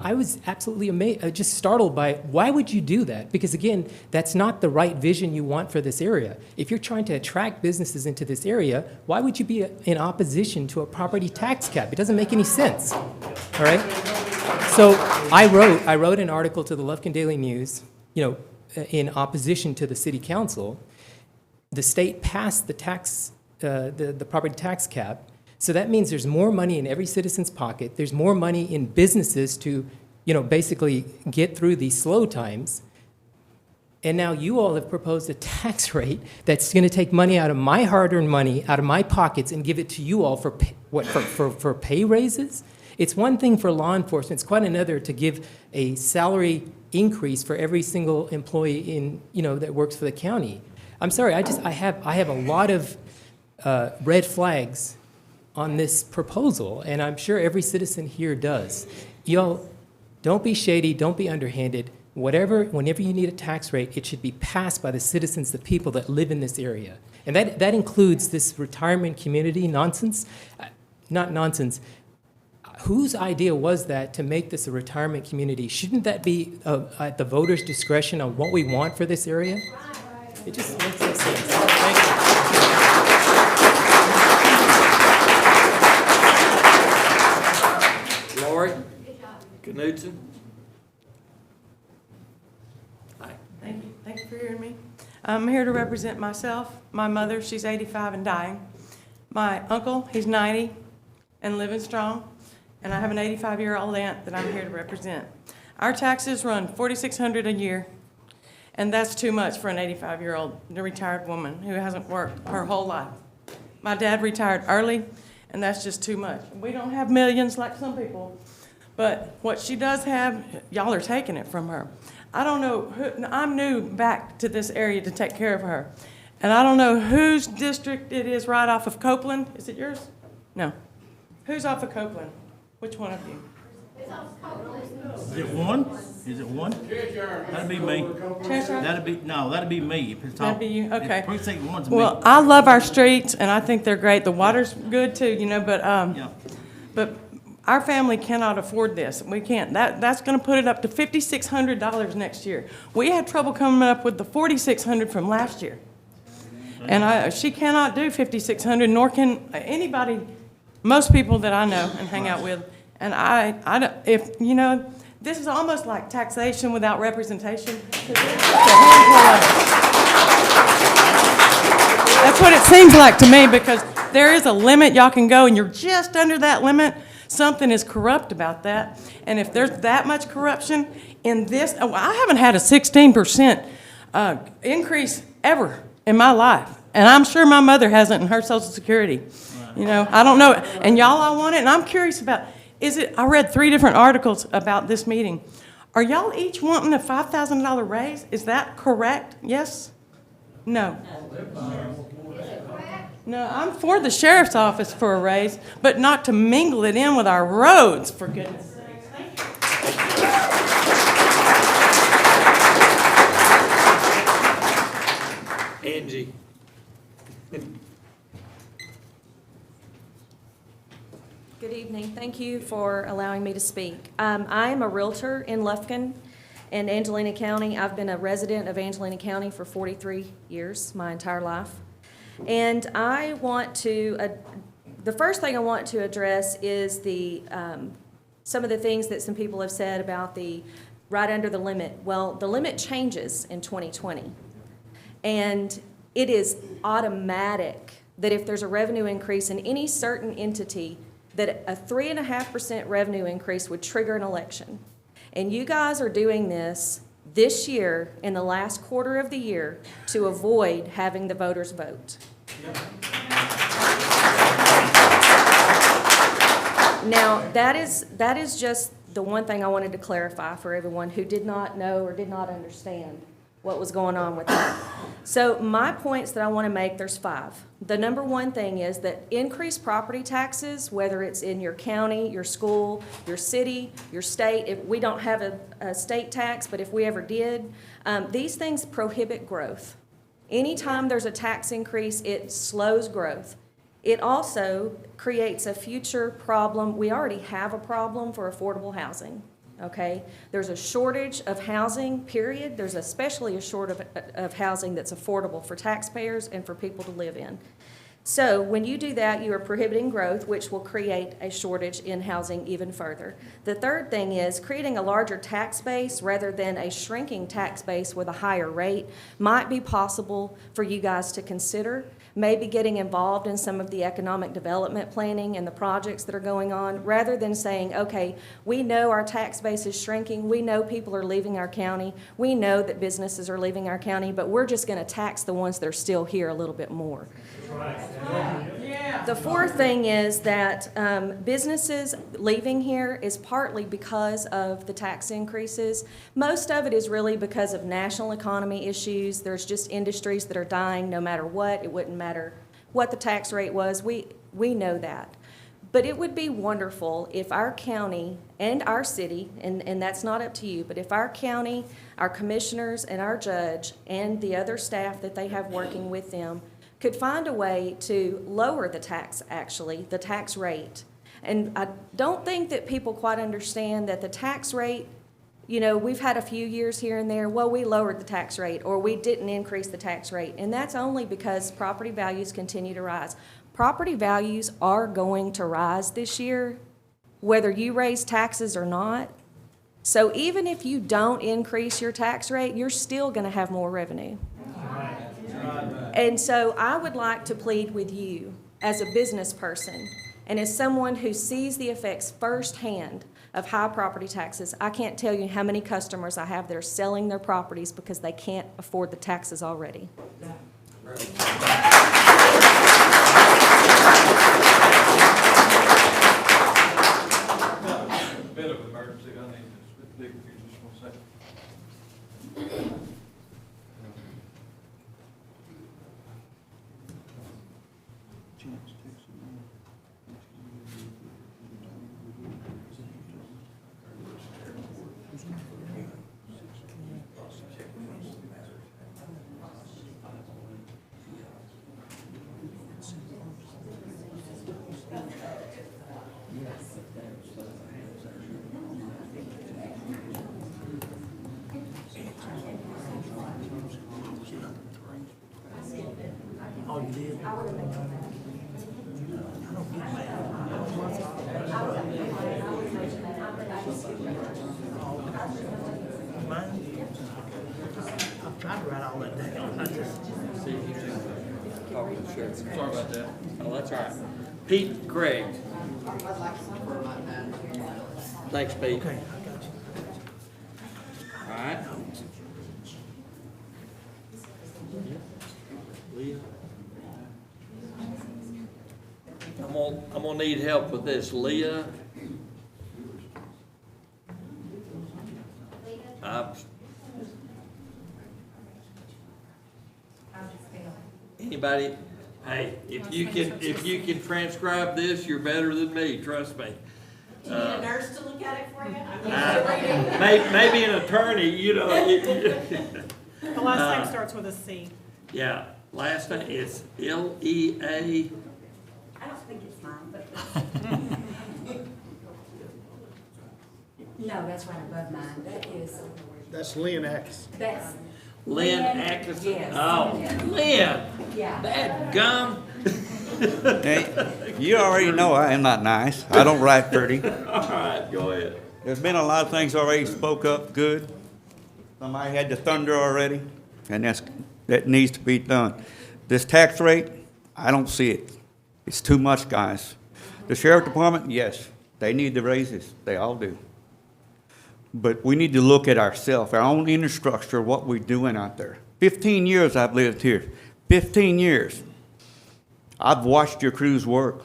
I was absolutely amazed, just startled by, why would you do that? Because again, that's not the right vision you want for this area. If you're trying to attract businesses into this area, why would you be in opposition to a property tax cap? It doesn't make any sense, all right? So I wrote an article to the Lufkin Daily News, you know, in opposition to the city council. The state passed the tax, the property tax cap. So that means there's more money in every citizen's pocket. There's more money in businesses to, you know, basically get through these slow times. And now you all have proposed a tax rate that's going to take money out of my hard-earned money, out of my pockets, and give it to you all for for pay raises. It's one thing for law enforcement, it's quite another to give a salary increase for every single employee in, that works for the county. I'm sorry, I have a lot of red flags on this proposal, and I'm sure every citizen here does. Y'all, don't be shady, don't be underhanded. Whenever you need a tax rate, it should be passed by the citizens, the people that live in this area. And that includes this retirement community nonsense. Not nonsense. Whose idea was that to make this a retirement community? Shouldn't that be at the voters' discretion on what we want for this area? It just makes no sense. Thank you. Lori Knudsen. Thank you for hearing me. I'm here to represent myself, my mother, she's 85 and dying, my uncle, he's 90 and living strong, and I have an 85-year-old aunt that I'm here to represent. Our taxes run $4,600 a year, and that's too much for an 85-year-old retired woman who hasn't worked her whole life. My dad retired early, and that's just too much. We don't have millions like some people, but what she does have, y'all are taking it from her. I don't know I'm new back to this area to take care of her. And I don't know whose district it is right off of Copeland. Is it yours? No. Who's off of Copeland? Which one of you? Is it one? Is it one? That'd be me. Cheshire? That'd be me. If it's That'd be you, okay. Precinct one's me. Well, I love our streets, and I think they're great. The water's good too, but our family cannot afford this. We can't. That's going to put it up to $5,600 next year. We had trouble coming up with the $4,600 from last year. And she cannot do $5,600, nor can anybody, most people that I know and hang out with. And this is almost like taxation without representation. That's what it seems like to me, because there is a limit y'all can go, and you're just under that limit. Something is corrupt about that. And if there's that much corruption in this, I haven't had a 16% increase ever in my life. And I'm sure my mother hasn't in her Social Security. I don't know. And y'all all want it. And I'm curious about, I read 3 different articles about this meeting. Are y'all each wanting a $5,000 raise? Is that correct? Yes? No. No, I'm for the sheriff's office for a raise, but not to mingle it in with our roads, for goodness sakes. Angie. Good evening. Thank you for allowing me to speak. I am a realtor in Lufkin and Angelina County. I've been a resident of Angelina County for 43 years, my entire life. And I want to, the first thing I want to address is some of the things that some people have said about the right under the limit. Well, the limit changes in 2020. And it is automatic that if there's a revenue increase in any certain entity, that a 3.5% revenue increase would trigger an election. And you guys are doing this year, in the last quarter of the year, to avoid having the voters vote. Now, that is just the one thing I wanted to clarify for everyone who did not know or did not understand what was going on with that. So my points that I want to make, there's 5. The number one thing is that increased property taxes, whether it's in your county, your school, your city, your state, if we don't have a state tax, but if we ever did, these things prohibit growth. Anytime there's a tax increase, it slows growth. It also creates a future problem. We already have a problem for affordable housing. Okay, there's a shortage of housing, period. There's especially a shortage of housing that's affordable for taxpayers and for people to live in. So when you do that, you are prohibiting growth, which will create a shortage in housing even further. The third thing is creating a larger tax base rather than a shrinking tax base with a higher rate might be possible for you guys to consider. Maybe getting involved in some of the economic development planning and the projects that are going on, rather than saying, okay, we know our tax base is shrinking, we know people are leaving our county, we know that businesses are leaving our county, but we're just going to tax the ones that are still here a little bit more. Yeah. The fourth thing is that businesses leaving here is partly because of the tax increases. Most of it is really because of national economy issues. There's just industries that are dying no matter what. It wouldn't matter what the tax rate was. We know that. But it would be wonderful if our county and our city, and that's not up to you, but if our county, our commissioners, and our judge, and the other staff that they have working with them could find a way to lower the tax rate. And I don't think that people quite understand that the tax rate, you know, we've had a few years here and there, well, we lowered the tax rate, or we didn't increase the tax rate, and that's only because property values continue to rise. Property values are going to rise this year, whether you raise taxes or not. So even if you don't increase your tax rate, you're still going to have more revenue. And so I would like to plead with you as a business person and as someone who sees the effects firsthand of high property taxes. I can't tell you how many customers I have that are selling their properties because they can't afford the taxes already. Bit of emergency, I need to speak with you just 1 second. Oh, you did? I've tried to write all that down. I just. Talk to the sheriff. Sorry about that. Oh, that's all right. Pete Craig. Thanks, Pete. Okay, I got you. All right. Leah? I'm gonna need help with this. Leah? Anybody? Hey, if you can transcribe this, you're better than me, trust me. Do you need a nurse to look at it for you? Maybe an attorney, you know. The last name starts with a C. Yeah, last name is L-E-A. I don't think it's mine, but. No, that's right above mine. That is, That's Lynn X. that's. Lynn Atkinson. Yes. Oh, Lynn. Yeah. That gum. Hey, you already know I am not nice. I don't write pretty. All right, go ahead. There's been a lot of things already spoke up good. Somebody had the thunder already, and that needs to be done. This tax rate, I don't see it. It's too much, guys. The sheriff department, yes, they need the raises. They all do. But we need to look at ourselves, our own infrastructure, what we're doing out there. 15 years I've lived here. 15 years. I've watched your crews work.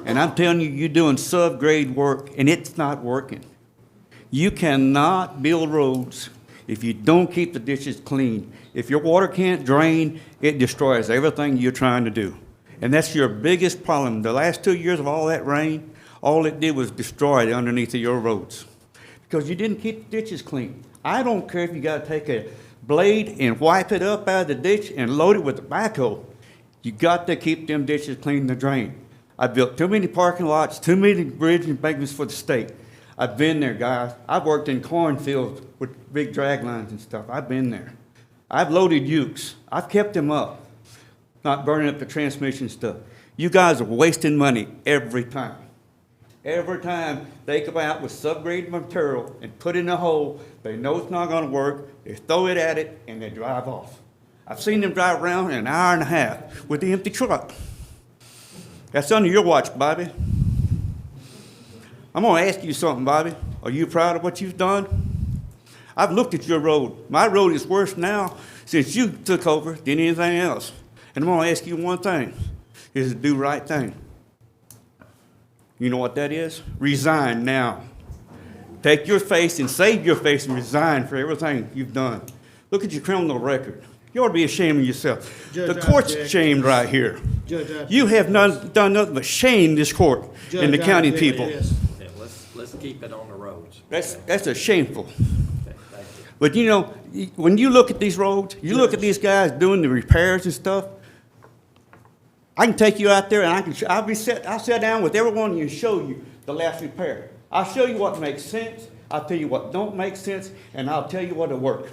And I'm telling you, you're doing sub-grade work, and it's not working. You cannot build roads if you don't keep the ditches clean. If your water can't drain, it destroys everything you're trying to do. And that's your biggest problem. The last 2 years of all that rain, all it did was destroy it underneath of your roads. Because you didn't keep the ditches clean. I don't care if you gotta take a blade and wipe it up out of the ditch and load it with a backhoe. You got to keep them ditches clean to drain. I built too many parking lots, too many bridge embankments for the state. I've been there, guys. I've worked in cornfields with big drag lines and stuff. I've been there. I've loaded ukes. I've kept them up, not burning up the transmission stuff. You guys are wasting money every time. Every time they come out with subgrade material and put it in a hole, they know it's not gonna work, they throw it at it, and they drive off. I've seen them drive around in an hour and a half with the empty truck. That's under your watch, Bobby. I'm gonna ask you something, Bobby. Are you proud of what you've done? I've looked at your road. My road is worse now since you took over than anything else. And I'm gonna ask you one thing. is to do the right thing. You know what that is? Resign now. Take your face and save your face and resign for everything you've done. Look at your criminal record. You ought to be ashamed of yourself. Judge, The court's I object. shamed right here. Judge, I You have done nothing but shame this court and the Judge, I county object, people. yes. Yeah, let's keep it on the roads. That's a shameful. Okay, thank you. But you know, when you look at these roads, you look at these guys doing the repairs and stuff, I can take you out there and I'll sit down with everyone and show you the last repair. I'll show you what makes sense, I'll tell you what don't make sense, and I'll tell you what'll work.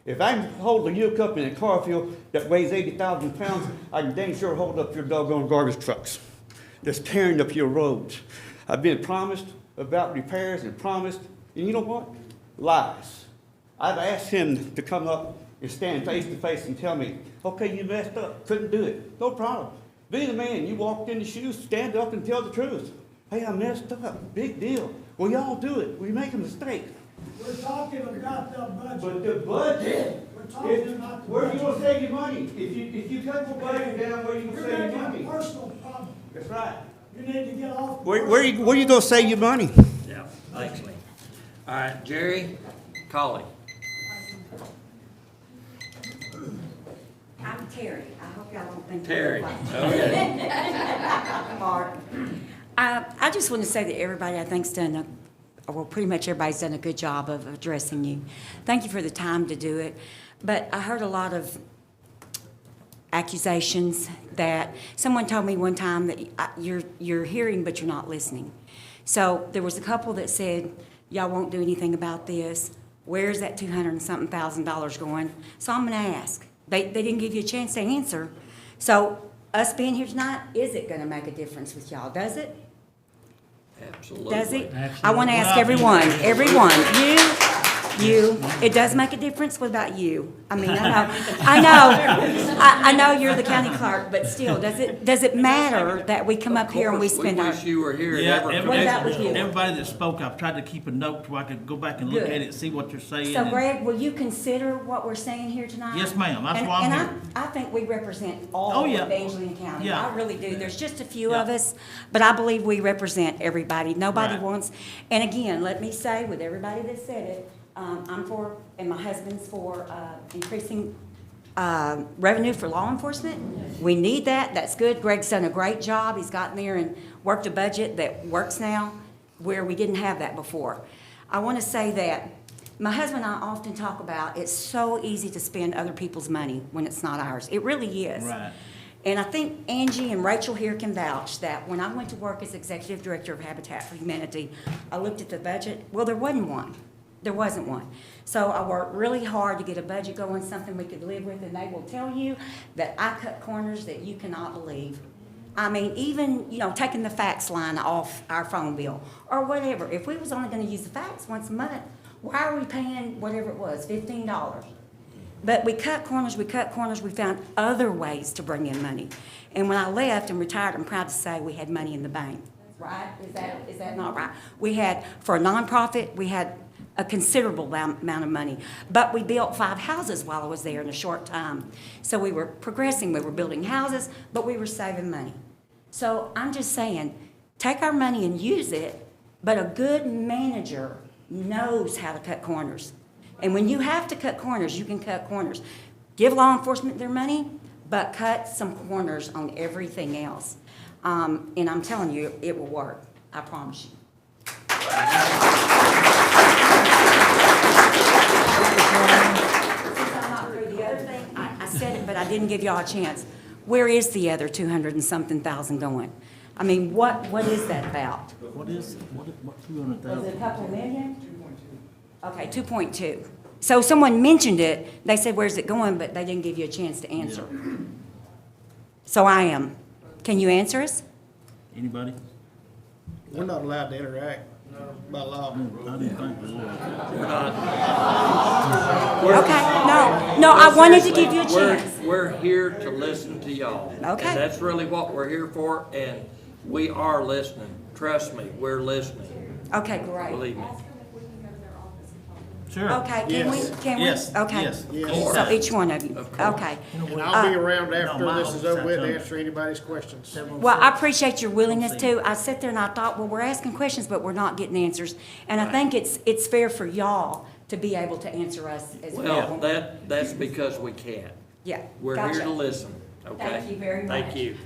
If I can hold a yoke up in a car field that weighs 80,000 pounds, I can dang sure hold up your doggone garbage trucks that's tearing up your roads. I've been promised about repairs and promised, and you know what? Lies. I've asked him to come up and stand face to face and tell me, okay, you messed up, couldn't do it. No problem. Be the man. You walked in the shoes, stand up and tell the truth. Hey, I messed up. Big deal. We all do it. We make a mistake. We're talking about the budget. But the budget, We're talking about the where are you budget. gonna save your money? If you cut the budget down, where are you gonna You're save your making a money? personal problem. That's right. You need to get off. the Where you gonna save your money? Yeah, thanks, Lee. All right, Jerry, Colley. I'm Terry. I hope y'all don't think. Terry, okay. Martin. I just want to say that everybody, I think's done well, pretty much everybody's done a good job of addressing you. Thank you for the time to do it. But I heard a lot of accusations that someone told me one time that you're hearing but you're not listening. So there was a couple that said, y'all won't do anything about this. Where's that $200-something thousand going? So I'm going to ask. They didn't give you a chance to answer. So us being here tonight, is it going to make a difference with y'all? Does it? Absolutely. Does it? I want to ask everyone, you, it does make a difference. What about you? I mean, I know you're the county clerk, but still, does it matter that we come up here and we spend We our? wish you were here. Yeah, What about with you? everybody that spoke, I've tried to keep a note so I could go back and look Good. at it and see what you're saying. So and- Greg, will you consider what we're saying here tonight? Yes, ma'am. That's And- why I'm and here. I think we represent all Oh, of yeah. Angelina County. Yeah. I really do. There's just a few Yeah. of us, but I believe we represent everybody. Nobody Right. wants, and again, let me say with everybody that said it, I'm for, and my husband's for, increasing, revenue for law enforcement. We need that. That's good. Greg's done a great job. He's gotten there and worked a budget that works now where we didn't have that before. I want to say that my husband and I often talk about it's so easy to spend other people's money when it's not ours. It really is. Right. And I think Angie and Rachel here can vouch that when I went to work as executive director of Habitat for Humanity, I looked at the budget. Well, there wasn't one. There wasn't one. So I worked really hard to get a budget going, something we could live with, and they will tell you that I cut corners that you cannot believe. I mean, even, taking the fax line off our phone bill or whatever. If we was only gonna use the fax once a month, why are we paying whatever it was, $15? But we cut corners, we found other ways to bring in money. And when I left and retired, I'm proud to say we had money in the bank. Right? Is that not right? We had, for a nonprofit, we had a considerable amount of money. But we built 5 houses while I was there in a short time. So we were progressing, we were building houses, but we were saving money. So I'm just saying, take our money and use it, but a good manager knows how to cut corners. And when you have to cut corners, you can cut corners. Give law enforcement their money, but cut some corners on everything else. And I'm telling you, it will work. I promise you. Since I'm not through the other thing, I said it, but I didn't give y'all a chance. Where is the other 200-and-something thousand going? I mean, what is that about? What 200,000? Was it a couple million? Okay, 2.2. So someone mentioned it, they said, where's it going, but they didn't give you a chance to answer. So I am. Can you answer us? Anybody? We're not allowed to interact by law. I didn't think we were. Okay, no, I wanted to give you a chance. We're here to listen to y'all. Okay. And that's really what we're here for, and we are listening. Trust me, we're listening. Okay, great. Believe me. Sure. Okay, Yes. can we? Yes. Okay. Yes. Yes. So each one of you, okay. And I'll be around No, after my this is over with to oversight. answer anybody's questions. Well, I appreciate your willingness to. I sat there and I thought, well, we're asking questions, but we're not getting answers. And I think it's fair for y'all to be able to answer us as well. Well, that's because we can't. Yeah, We're here gotcha. to listen, okay? Thank you very much. Thank you.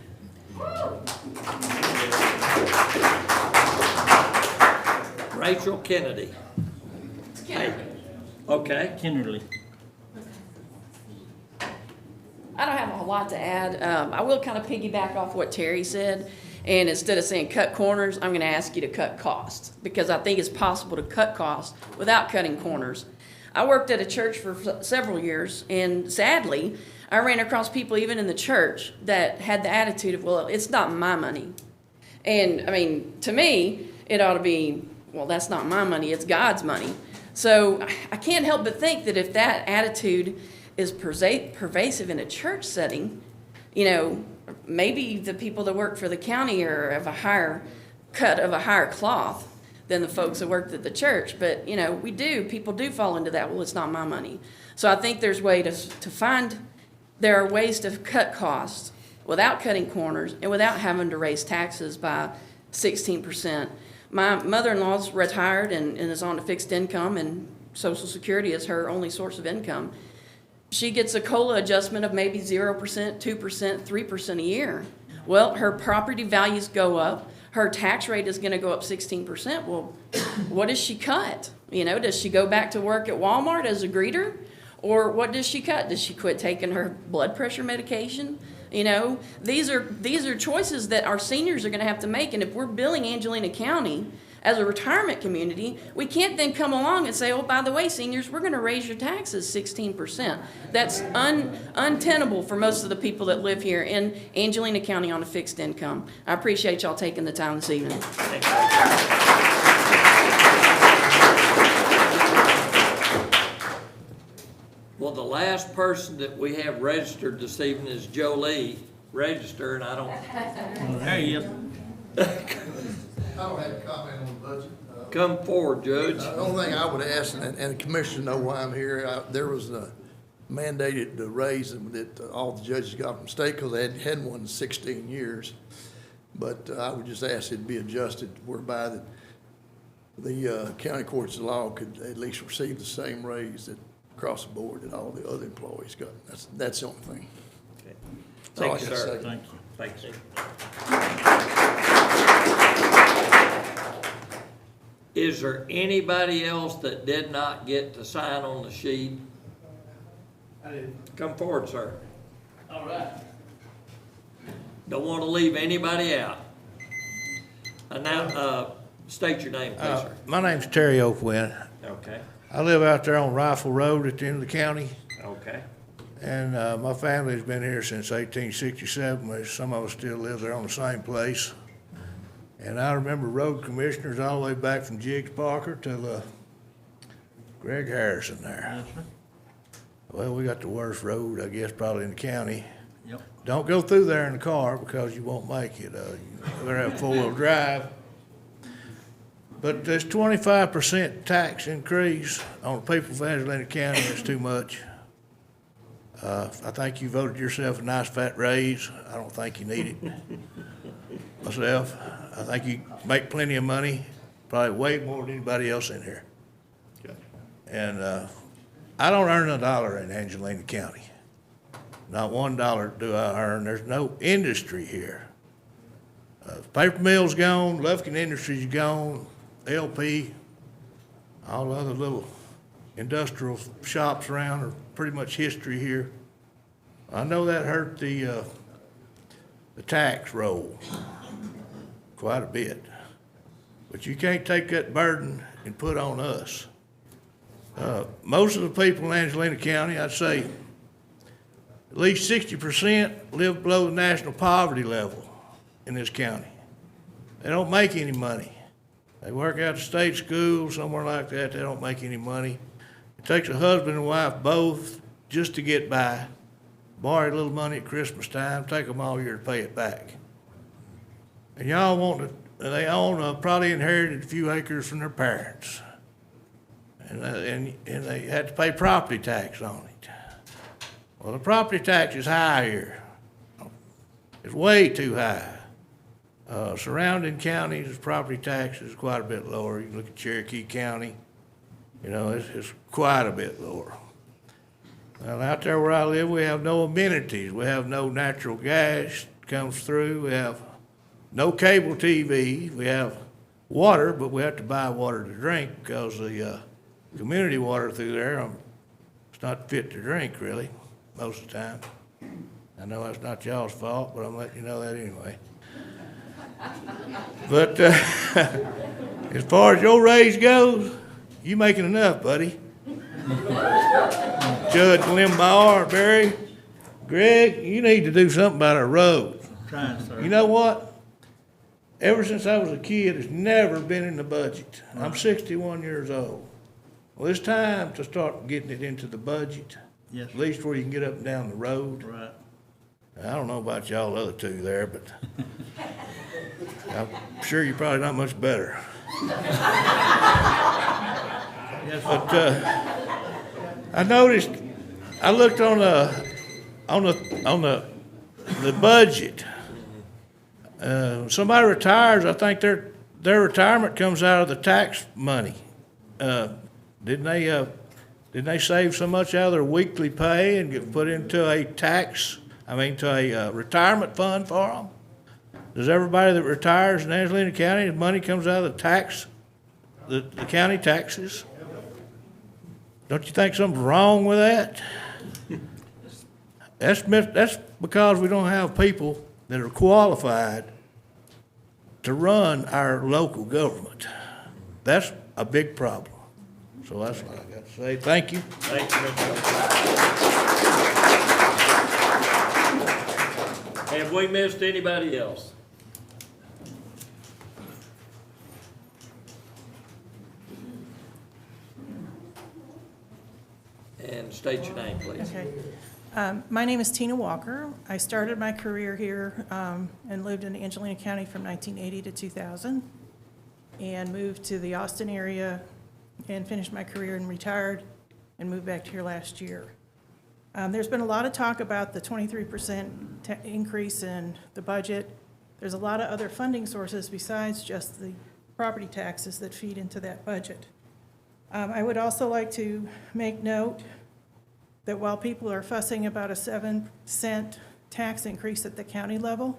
Rachel Kennedy. Hey, okay. Kinderly. I don't have a whole lot to add. I will kind of piggyback off what Terry said. And instead of saying cut corners, I'm going to ask you to cut costs, because I think it's possible to cut costs without cutting corners. I worked at a church for several years, and sadly, I ran across people even in the church that had the attitude of, well, it's not my money. And I mean, to me, it ought to be, well, that's not my money, it's God's money. So I can't help but think that if that attitude is pervasive in a church setting, you know, maybe the people that work for the county are of a higher cut of a higher cloth than the folks that worked at the church. But, you know, people do fall into that, well, it's not my money. So I think there's there are ways to cut costs without cutting corners and without having to raise taxes by 16%. My mother-in-law's retired and is on a fixed income, and Social Security is her only source of income. She gets a COLA adjustment of maybe 0%, 2%, 3% a year. Well, her property values go up. Her tax rate is going to go up 16%. Well, what does she cut? You know, does she go back to work at Walmart as a greeter? Or what does she cut? Does she quit taking her blood pressure medication? You know, these are choices that our seniors are going to have to make. And if we're billing Angelina County as a retirement community, we can't then come along and say, oh, by the way, seniors, we're going to raise your taxes 16%. That's untenable for most of the people that live here in Angelina County on a fixed income. I appreciate y'all taking the time this evening. Well, the last person that we have registered this evening is Jolie. Register, and I don't. There you go. I don't have a comment on the budget. Come forward, Judge. The only thing I would ask, and the commissioners know why I'm here, there was a mandated raise that all the judges got from state because they hadn't one in 16 years. But I would just ask it be adjusted whereby that the county courts of law could at least receive the same raise that across the board that all the other employees got. That's the only thing. Okay. That's all I Thank you, gotta sir. say. Thank you. Thanks. Is there anybody else that did not get to sign on the sheet? I did. Come forward, sir. All right. Don't want to leave anybody out. And now, state your name, please, sir. My name's Terry Oakwin. Okay, I live out there on Rifle Road at the end of the county, okay. and my family's been here since 1867. Some of us still live there on the same place. And I remember road commissioners all the way back from Jiggs Parker to Greg Harrison there. Well, we got the worst road, I guess, probably in the county. Yep. Don't go through there in the car because you won't make it. You better have four-wheel drive. But this 25% tax increase on the people of Angelina County is too much. I think you voted yourself a nice fat raise. I don't think you need it myself. I think you make plenty of money, probably way more than anybody else in here. Okay. And I don't earn a dollar in Angelina County. Not $1 do I earn. There's no industry here. Paper mill's gone, Lufkin Industries gone, LP, all the other little industrial shops around are pretty much history here. I know that hurt the tax roll quite a bit, but you can't take that burden and put on us. Most of the people in Angelina County, I'd say at least 60% live below the national poverty level in this county. They don't make any money. They work out of state school, somewhere like that. They don't make any money. It takes a husband and wife both just to get by. Borrow a little money at Christmas time, take them all year to pay it back. And y'all want to, they own, probably inherited a few acres from their parents. and they had to pay property tax on it. Well, the property tax is high here. It's way too high. Surrounding counties, property tax is quite a bit lower. You can look at Cherokee County, you know, it's quite a bit lower. Well, out there where I live, we have no amenities. We have no natural gas comes through. We have no cable TV. We have water, but we have to buy water to drink because the community water through there, it's not fit to drink really, most of the time. I know that's not y'all's fault, but I'm letting you know that anyway. But as far as your raise goes, you making enough, buddy. Judge Limbaugh, Barry, Greg, you need to do something about our roads. Trying, sir. You know what? Ever since I was a kid, it's never been in the budget. I'm 61 years old. Well, it's time to start getting it into the budget. Yes. At least where you can get up and down the road. Right. I don't know about y'all the other two there, but I'm sure you're probably not much better. Yes, But I noticed, I looked on the budget. Somebody retires, I think their retirement comes out of the tax money. Didn't they save so much out of their weekly pay and get put into a retirement fund for them? Does everybody that retires in Angelina County, the money comes out of the tax, the county taxes? Don't you think something's wrong with that? That's because we don't have people that are qualified to run our local government. That's a big problem. So that's what I got to say. Thank you. Thank you, Mr. Have we missed anybody else? And state your name, please. Okay. My name is Tina Walker. I started my career here and lived in Angelina County from 1980 to 2000 and moved to the Austin area and finished my career and retired and moved back here last year. There's been a lot of talk about the 23% increase in the budget. There's a lot of other funding sources besides just the property taxes that feed into that budget. I would also like to make note that while people are fussing about a 7-cent tax increase at the county level,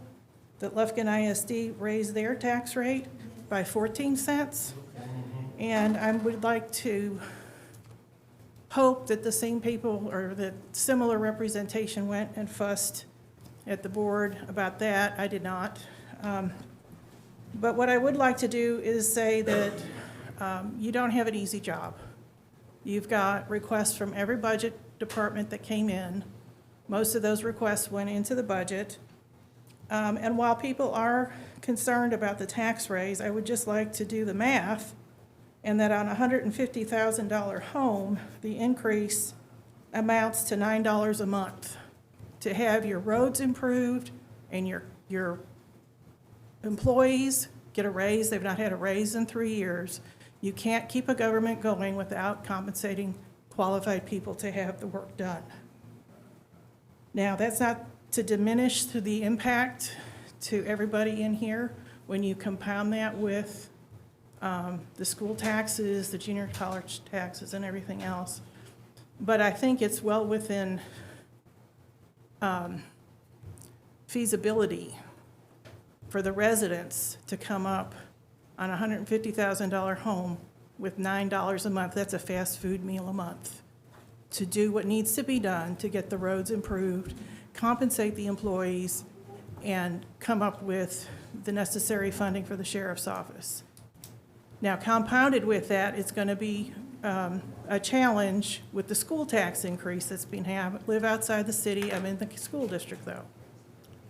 that Lufkin ISD raised their tax rate by 14 cents. And I would like to hope that the same people or that similar representation went and fussed at the board about that. I did not. But what I would like to do is say that you don't have an easy job. You've got requests from every budget department that came in. Most of those requests went into the budget. And while people are concerned about the tax raise, I would just like to do the math, and that on a $150,000 home, the increase amounts to $9 a month to have your roads improved and your employees get a raise. They've not had a raise in 3 years. You can't keep a government going without compensating qualified people to have the work done. Now, that's not to diminish the impact to everybody in here when you compound that with the school taxes, the junior college taxes, and everything else. But I think it's well within feasibility for the residents to come up on a $150,000 home with $9 a month. That's a fast food meal a month, to do what needs to be done to get the roads improved, compensate the employees, and come up with the necessary funding for the sheriff's office. Now, compounded with that, it's going to be a challenge with the school tax increase that's been happening. Live outside the city. I'm in the school district, though.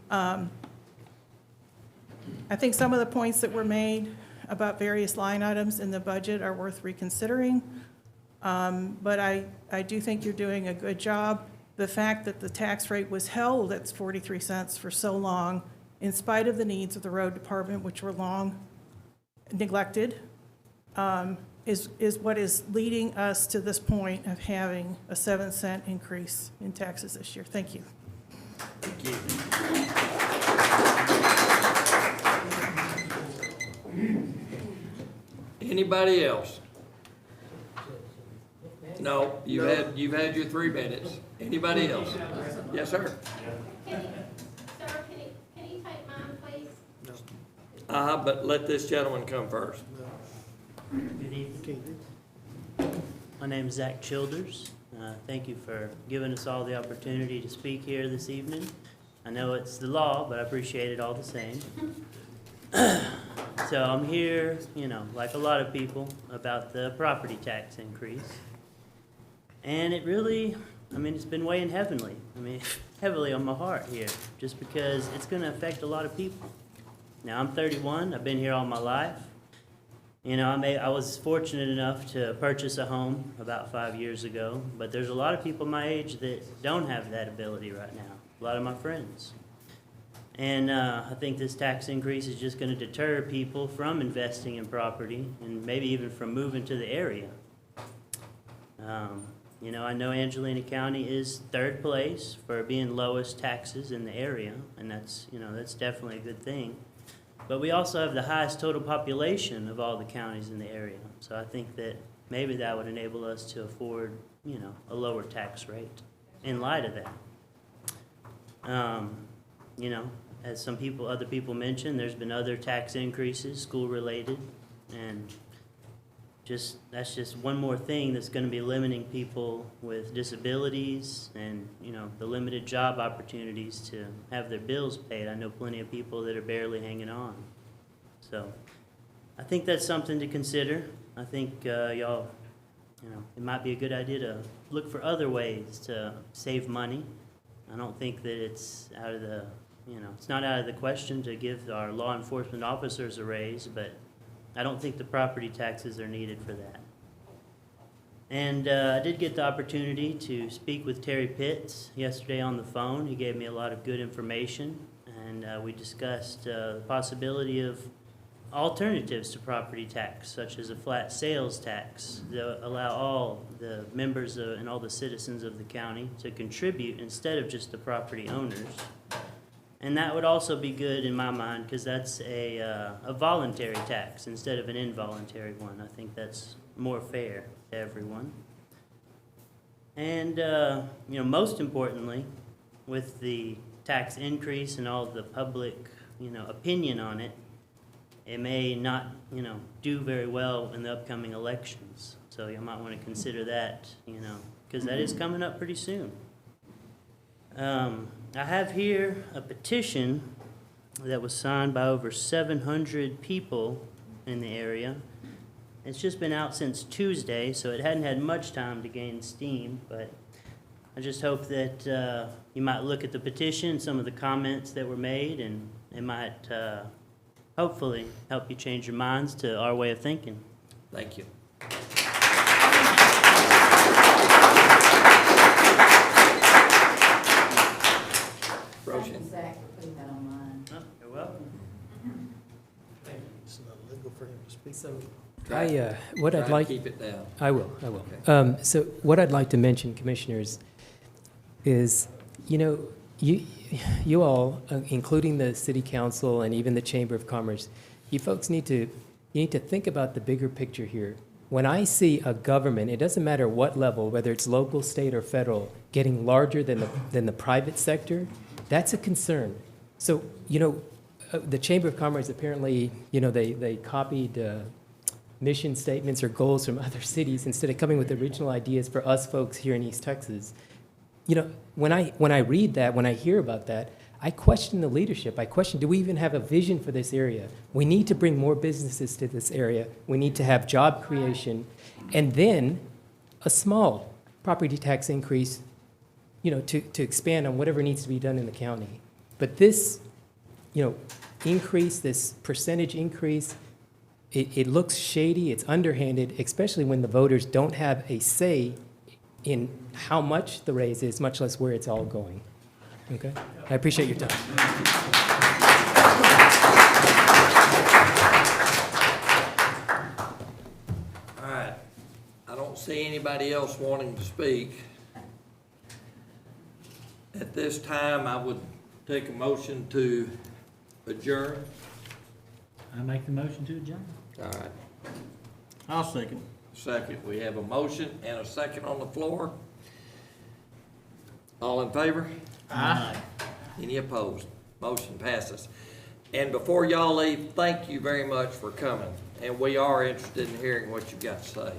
I think some of the points that were made about various line items in the budget are worth reconsidering. But I do think you're doing a good job. The fact that the tax rate was held at 43 cents for so long, in spite of the needs of the road department, which were long neglected, is what is leading us to this point of having a 7-cent increase in taxes this year. Thank you. Anybody else? No, you've had your 3 minutes. Anybody else? Yes, sir. Sir, can he take mine, please? But let this gentleman come first. Good evening. My name is Zach Childers. Thank you for giving us all the opportunity to speak here this evening. I know it's the law, but I appreciate it all the same. So I'm here, like a lot of people, about the property tax increase. And it really, it's been weighing heavily on my heart here, just because it's going to affect a lot of people. Now, I'm 31. I've been here all my life. I was fortunate enough to purchase a home about 5 years ago, but there's a lot of people my age that don't have that ability right now, a lot of my friends. And I think this tax increase is just going to deter people from investing in property and maybe even from moving to the area. I know Angelina County is 3rd place for being lowest taxes in the area, and that's definitely a good thing. But we also have the highest total population of all the counties in the area. So I think that maybe that would enable us to afford, a lower tax rate in light of that. As other people mentioned, there's been other tax increases, school-related, and that's just one more thing that's going to be limiting people with disabilities and, the limited job opportunities to have their bills paid. I know plenty of people that are barely hanging on. So I think that's something to consider. I think y'all, it might be a good idea to look for other ways to save money. I don't think that it's out of the, it's not out of the question to give our law enforcement officers a raise, but I don't think the property taxes are needed for that. And I did get the opportunity to speak with Terry Pitts yesterday on the phone. He gave me a lot of good information, and we discussed the possibility of alternatives to property tax, such as a flat sales tax that allow all the members and all the citizens of the county to contribute instead of just the property owners. And that would also be good in my mind because that's a voluntary tax instead of an involuntary one. I think that's more fair to everyone. And, most importantly, with the tax increase and all the public, opinion on it, it may not, do very well in the upcoming elections. So you might want to consider that, because that is coming up pretty soon. I have here a petition that was signed by over 700 people in the area. It's just been out since Tuesday, so it hadn't had much time to gain steam, but I just hope that you might look at the petition, some of the comments that were made, and it might hopefully help you change your minds to our way of thinking. Thank you. Thank Zach for putting that on mine. Oh, you're welcome. It's not legal for him to speak. So What I'd like. Keep it down. I will. Okay. So what I'd like to mention, commissioners, is, you all, including the city council and even the Chamber of Commerce, you folks need to think about the bigger picture here. When I see a government, it doesn't matter what level, whether it's local, state, or federal, getting larger than the private sector, that's a concern. So, the Chamber of Commerce apparently, they copied mission statements or goals from other cities instead of coming with original ideas for us folks here in East Texas. When I read that, when I hear about that, I question the leadership. I question, do we even have a vision for this area? We need to bring more businesses to this area. We need to have job creation, and then a small property tax increase, to expand on whatever needs to be done in the county. But this, increase, this percentage increase, it looks shady, it's underhanded, especially when the voters don't have a say in how much the raise is, much less where it's all going. Okay? I appreciate your time. All right. see anybody else wanting to speak. At this time, I would take a motion to adjourn. I make the motion to adjourn. All right. I'll second. Second, we have a motion and a second on the floor. All in favor? Aye. Any opposed? Motion passes. And before y'all leave, thank you very much for coming. And we are interested in hearing what you've got to say.